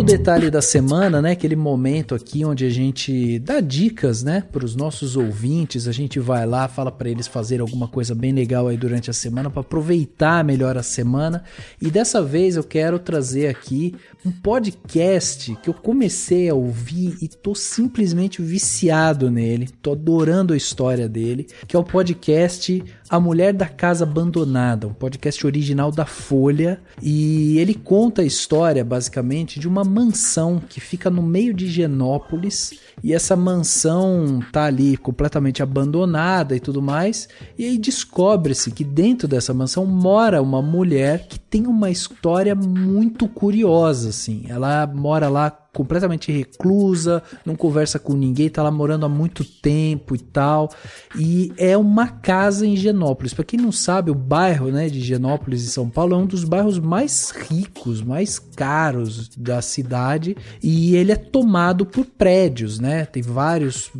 Detalhe da semana, né? Aquele momento aqui onde a gente dá dicas, né, para os nossos ouvintes. A gente vai lá, fala para eles fazerem alguma coisa bem legal aí durante a semana para aproveitar melhor a semana. E dessa vez eu quero trazer aqui um podcast que eu comecei a ouvir e tô simplesmente viciado nele. Tô adorando a história dele, que é o podcast A Mulher da Casa Abandonada, um podcast original da Folha, e ele conta a história basicamente de uma mansão que fica no meio de Higienópolis, e essa mansão tá ali completamente abandonada e tudo mais, e aí descobre-se que dentro dessa mansão mora uma mulher que tem uma história muito curiosa, assim. Ela mora lá completamente reclusa, não conversa com ninguém, tá lá morando há muito tempo e tal, e é uma casa em Higienópolis. Para quem não sabe, o bairro, né, de Higienópolis, em São Paulo, é um dos bairros mais ricos, mais caros da cidade, e ele é tomado por prédios, né, tem vários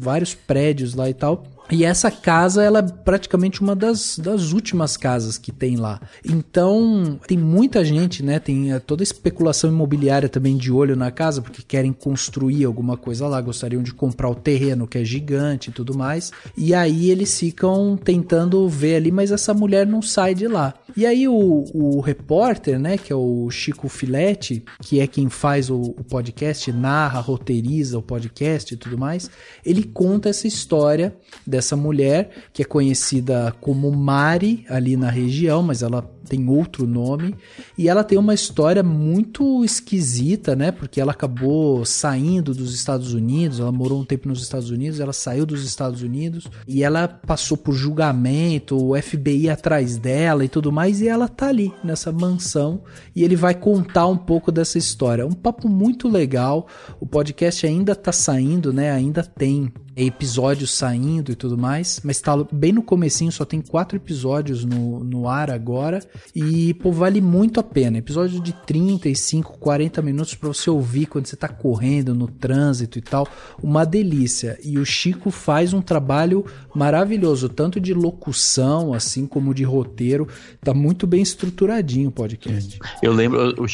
prédios lá e tal. E essa casa, ela é praticamente uma das últimas casas que tem lá. Então, tem muita gente, né? Tem toda a especulação imobiliária também de olho na casa, porque querem construir alguma coisa lá, gostariam de comprar o terreno, que é gigante e tudo mais. E aí eles ficam tentando ver ali, mas essa mulher não sai de lá. E aí o repórter, né, que é o Chico Filetti, que é quem faz o podcast, narra, roteiriza o podcast e tudo mais, ele conta essa história dessa mulher, que é conhecida como Mari ali na região, mas ela tem outro nome, e ela tem uma história muito esquisita, né, porque ela acabou saindo dos Estados Unidos, ela morou um tempo nos Estados Unidos, ela saiu dos Estados Unidos, e ela passou por julgamento, o FBI atrás dela e tudo mais, e ela tá ali, nessa mansão, e ele vai contar um pouco dessa história. Um papo muito legal, o podcast ainda tá saindo, né, ainda tem episódios saindo e tudo mais, mas tá bem no comecinho, só tem 4 episódios no ar agora, e pô, vale muito a pena, episódio de 35, 40 minutos pra você ouvir quando você tá correndo no trânsito e tal, uma delícia, e o Chico faz um trabalho maravilhoso, tanto de locução, assim como de roteiro, tá muito bem estruturadinho o podcast. Eu lembro, o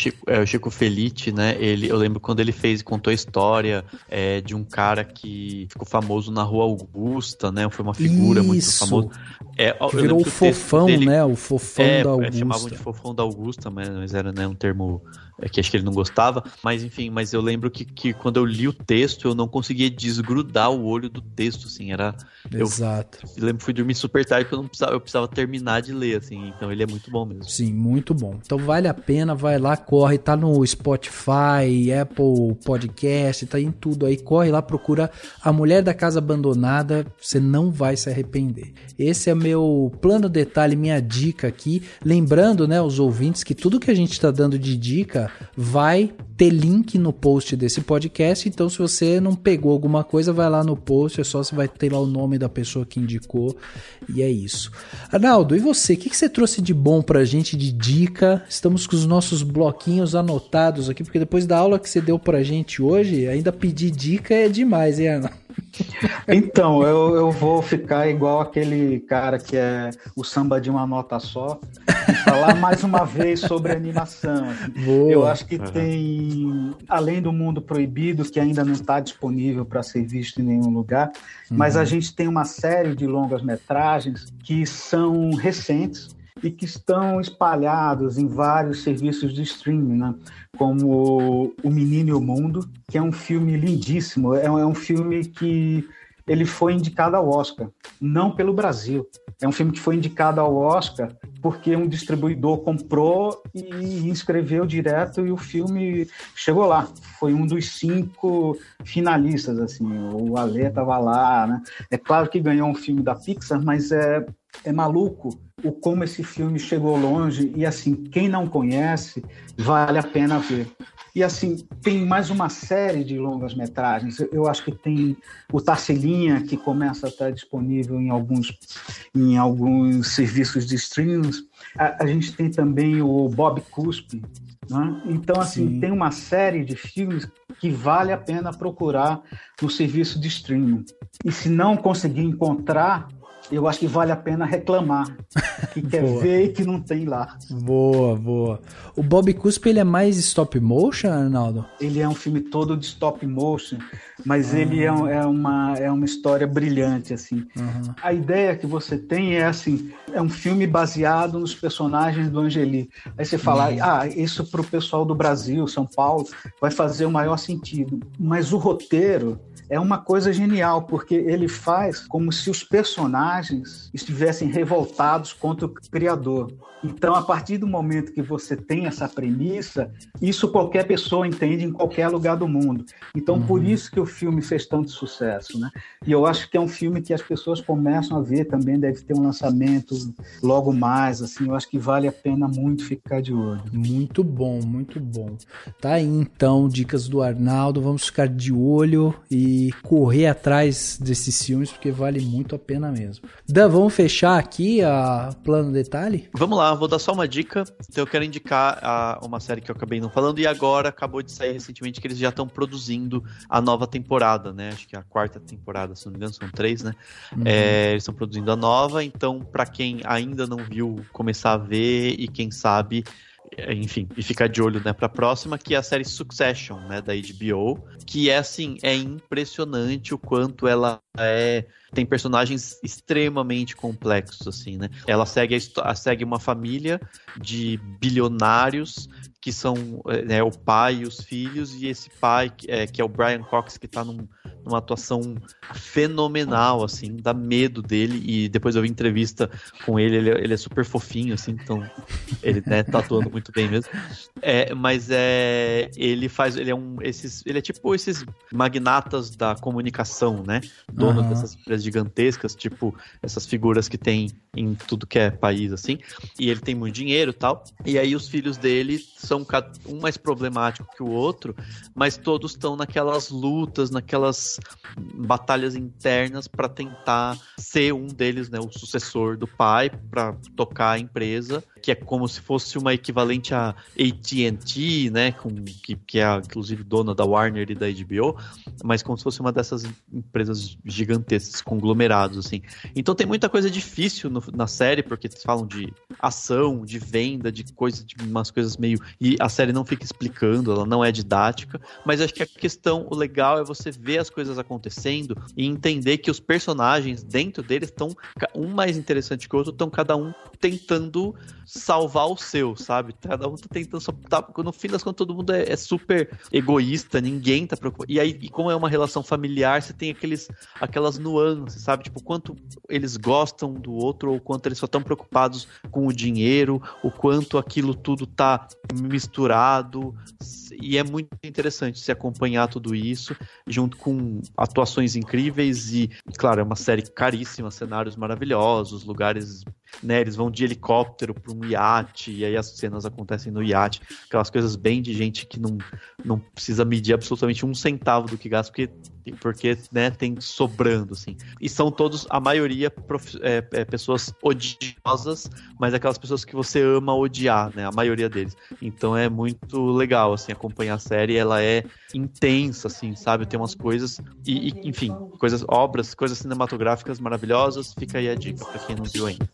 Chico Felitti, né, eu lembro quando ele contou a história de um cara que ficou famoso na Rua Augusta, né? Foi uma figura muito famosa. Virou o fofão, dele, né? O fofão da Augusta. Chamavam de fofão da Augusta, mas era, né, um termo que acho que ele não gostava. Mas enfim, eu lembro que quando eu li o texto, eu não conseguia desgrudar o olho do texto, assim, era... Exato. Eu lembro que fui dormir super tarde porque eu precisava terminar de ler, assim, então ele é muito bom mesmo. Sim, muito bom. Então vale a pena, vai lá, corre, tá no Spotify, Apple Podcast, tá em tudo aí, corre lá, procura A Mulher da Casa Abandonada, você não vai se arrepender. Esse é meu plano detalhe, minha dica aqui, lembrando, né, os ouvintes que tudo que a gente tá dando de dica vai ter link no post desse podcast, então se você não pegou alguma coisa, vai lá no post, é só você vai ter lá o nome da pessoa que indicou, e é isso. Arnaldo, e você? O que você trouxe de bom pra gente de dica? Estamos com os nossos bloquinhos anotados aqui, porque depois da aula que você deu pra gente hoje, ainda pedir dica é demais, hein, Arnaldo? Então, eu vou ficar igual aquele cara que é o samba de uma nota só e falar mais uma vez sobre animação. Eu acho que tem, além do Mundo Proibido, que ainda não está disponível para ser visto em nenhum lugar, mas a gente tem uma série de longas-metragens que são recentes e que estão espalhados em vários serviços de streaming, né? Como O Menino e o Mundo, que é um filme lindíssimo, é um filme que ele foi indicado ao Oscar, não pelo Brasil. É um filme que foi indicado ao Oscar porque um distribuidor comprou e inscreveu direto e o filme chegou lá. Foi um dos 5 finalistas, assim, o Alê estava lá, né? É claro que ganhou um filme da Pixar, mas é maluco como esse filme chegou longe e, assim, quem não conhece, vale a pena ver. E, assim, tem mais uma série de longas-metragens. Eu acho que tem o Tarcelinha, que começa a estar disponível em alguns serviços de streams. A gente tem também o Bob Cuspe, né? Então, assim, sim, tem uma série de filmes que vale a pena procurar no serviço de streaming. E se não conseguir encontrar, eu acho que vale a pena reclamar, que quer ver e que não tem lá. Boa, boa. O Bob Cuspe, ele é mais stop motion, Arnaldo? Ele é um filme todo de stop motion, mas ele é uma história brilhante, assim. A ideia que você tem é, assim, é um filme baseado nos personagens do Angeli. Aí você fala, isso pro pessoal do Brasil, São Paulo, vai fazer o maior sentido. Mas o roteiro é uma coisa genial, porque ele faz como se os personagens estivessem revoltados contra o criador. Então, a partir do momento que você tem essa premissa, isso qualquer pessoa entende em qualquer lugar do mundo. Então, por isso que o filme fez tanto sucesso, né? E eu acho que é um filme que as pessoas começam a ver também, deve ter um lançamento logo mais, assim, eu acho que vale a pena muito ficar de olho. Muito bom, muito bom. Tá aí, então, dicas do Arnaldo, vamos ficar de olho e correr atrás desses filmes, porque vale muito a pena mesmo. Dan, vamos fechar aqui a plano detalhe? Vamos lá, vou dar só uma dica. Então eu quero indicar uma série que eu acabei não falando e agora acabou de sair recentemente que eles já estão produzindo a nova temporada, né? Acho que é a 4ª temporada, se não me engano, são 3, né? Eles estão produzindo a nova, então pra quem ainda não viu, começar a ver e quem sabe... Enfim, e ficar de olho, né, pra próxima, que é a série Succession, né, da HBO, que é, assim, é impressionante o quanto ela tem personagens extremamente complexos, assim, né, ela segue uma família de bilionários que são o pai e os filhos, e esse pai, que é o Brian Cox, que tá uma atuação fenomenal, assim, dá medo dele, e depois eu vi entrevista com ele é super fofinho, assim, então ele, né, tá atuando muito bem mesmo. Mas ele é tipo esses magnatas da comunicação, né, dono dessas empresas gigantescas, tipo essas figuras que tem em tudo que é país, assim, e ele tem muito dinheiro e tal, e aí os filhos dele são um mais problemático que o outro, mas todos estão naquelas lutas, naquelas batalhas internas para tentar ser um deles, né, o sucessor do pai, para tocar a empresa, que é como se fosse uma equivalente a AT&T, né, que é inclusive dona da Warner e da HBO, mas como se fosse uma dessas empresas gigantescas, conglomerados, assim. Então tem muita coisa difícil na série, porque eles falam de ação, de venda, de umas coisas meio... E a série não fica explicando, ela não é didática, mas acho que o legal é você ver as coisas acontecendo e entender que os personagens dentro deles estão, um mais interessante que o outro, estão cada um tentando salvar o seu, sabe? Cada um tá tentando... No fim das contas, todo mundo é super egoísta, ninguém tá preocupado. E aí, como é uma relação familiar, você tem aquelas nuances, sabe? Tipo, quanto eles gostam do outro, ou quanto eles só estão preocupados com o dinheiro, o quanto aquilo tudo tá misturado. E é muito interessante se acompanhar tudo isso, junto com atuações incríveis e, claro, é uma série caríssima, cenários maravilhosos, lugares, né, eles vão de helicóptero para um iate, e aí as cenas acontecem no iate, aquelas coisas bem de gente que não precisa medir absolutamente um centavo do que gasta, porque né, tem sobrando, assim. E são todos, a maioria, pessoas odiosas, mas aquelas pessoas que você ama odiar, né, a maioria deles. Então é muito legal, assim, acompanhar a série, ela é intensa, assim, sabe? Tem umas coisas, enfim, coisas cinematográficas maravilhosas. Fica aí a dica pra quem não viu ainda.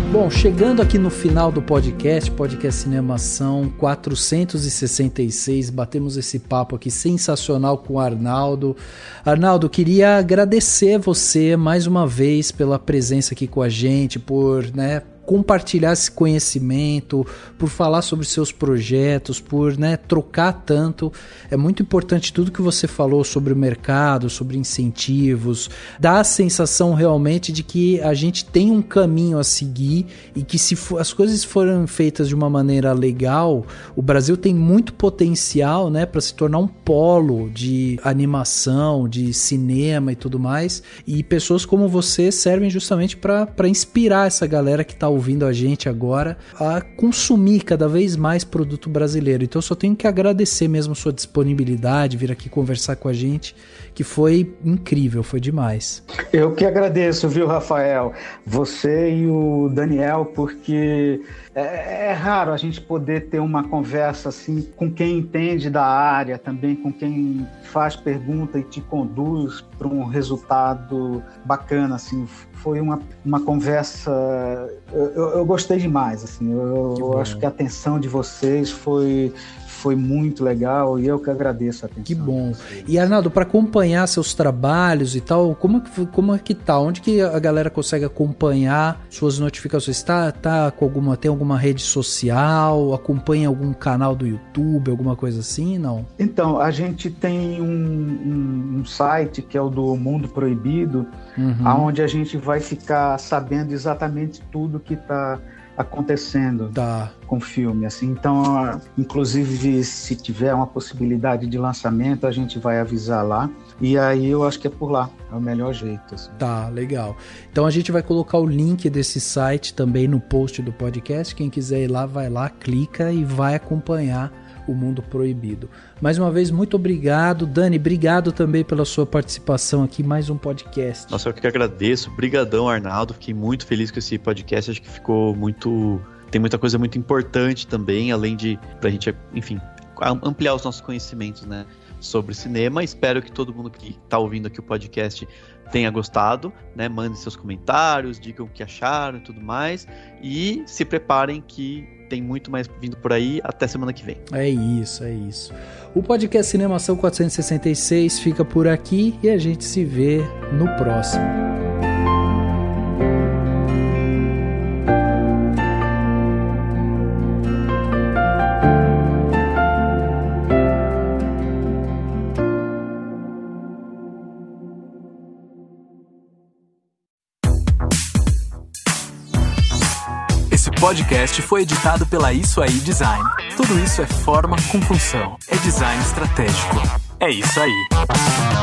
Bom, chegando aqui no final do podcast Cinemação 466, batemos esse papo aqui sensacional com o Arnaldo. Arnaldo, queria agradecer você mais uma vez pela presença aqui com a gente, por, né, compartilhar esse conhecimento, por falar sobre seus projetos, por, né, trocar tanto. É muito importante tudo que você falou sobre o mercado, sobre incentivos. Dá a sensação realmente de que a gente tem um caminho a seguir e que se as coisas forem feitas de uma maneira legal, o Brasil tem muito potencial, né, para se tornar um polo de animação, de cinema e tudo mais. E pessoas como você servem justamente para inspirar essa galera que está ouvindo a gente agora a consumir cada vez mais produto brasileiro. Então eu só tenho que agradecer mesmo a sua disponibilidade, vir aqui conversar com a gente, que foi incrível, foi demais. Eu que agradeço, viu, Rafael? Você e o Daniel, porque é raro a gente poder ter uma conversa assim com quem entende da área, também com quem faz pergunta e te conduz para um resultado bacana, assim. Foi uma conversa, eu gostei demais, assim. Eu acho que a atenção de vocês foi muito legal e eu que agradeço a atenção. Que bom. E Arnaldo, para acompanhar seus trabalhos e tal, como é que tá? Onde que a galera consegue acompanhar suas notificações? Tem alguma rede social? Acompanha algum canal do YouTube, alguma coisa assim, não? Então, a gente tem um site que é o do Mundo Proibido, onde a gente vai ficar sabendo exatamente tudo que está acontecendo com o filme, assim. Então, inclusive, se tiver uma possibilidade de lançamento, a gente vai avisar lá, e aí eu acho que é por lá, é o melhor jeito, assim. Tá, legal. Então a gente vai colocar o link desse site também no post do podcast, quem quiser ir lá, vai lá, clica e vai acompanhar o Mundo Proibido. Mais uma vez, muito obrigado. Dani, obrigado também pela sua participação aqui, mais um podcast. Nossa, eu que agradeço. Brigadão, Arnaldo. Fiquei muito feliz com esse podcast. Acho que ficou muito... Tem muita coisa muito importante também, além de pra gente, enfim, ampliar os nossos conhecimentos, né, sobre cinema. Espero que todo mundo que tá ouvindo aqui o podcast tenha gostado, né? Mandem seus comentários, digam o que acharam e tudo mais. E se preparem que tem muito mais vindo por aí. Até semana que vem. É isso, é isso. O podcast Cinemação 466 fica por aqui e a gente se vê no próximo. podcast foi editado pela Isso Aí Design. Tudo isso é forma com função. É design estratégico. É isso aí.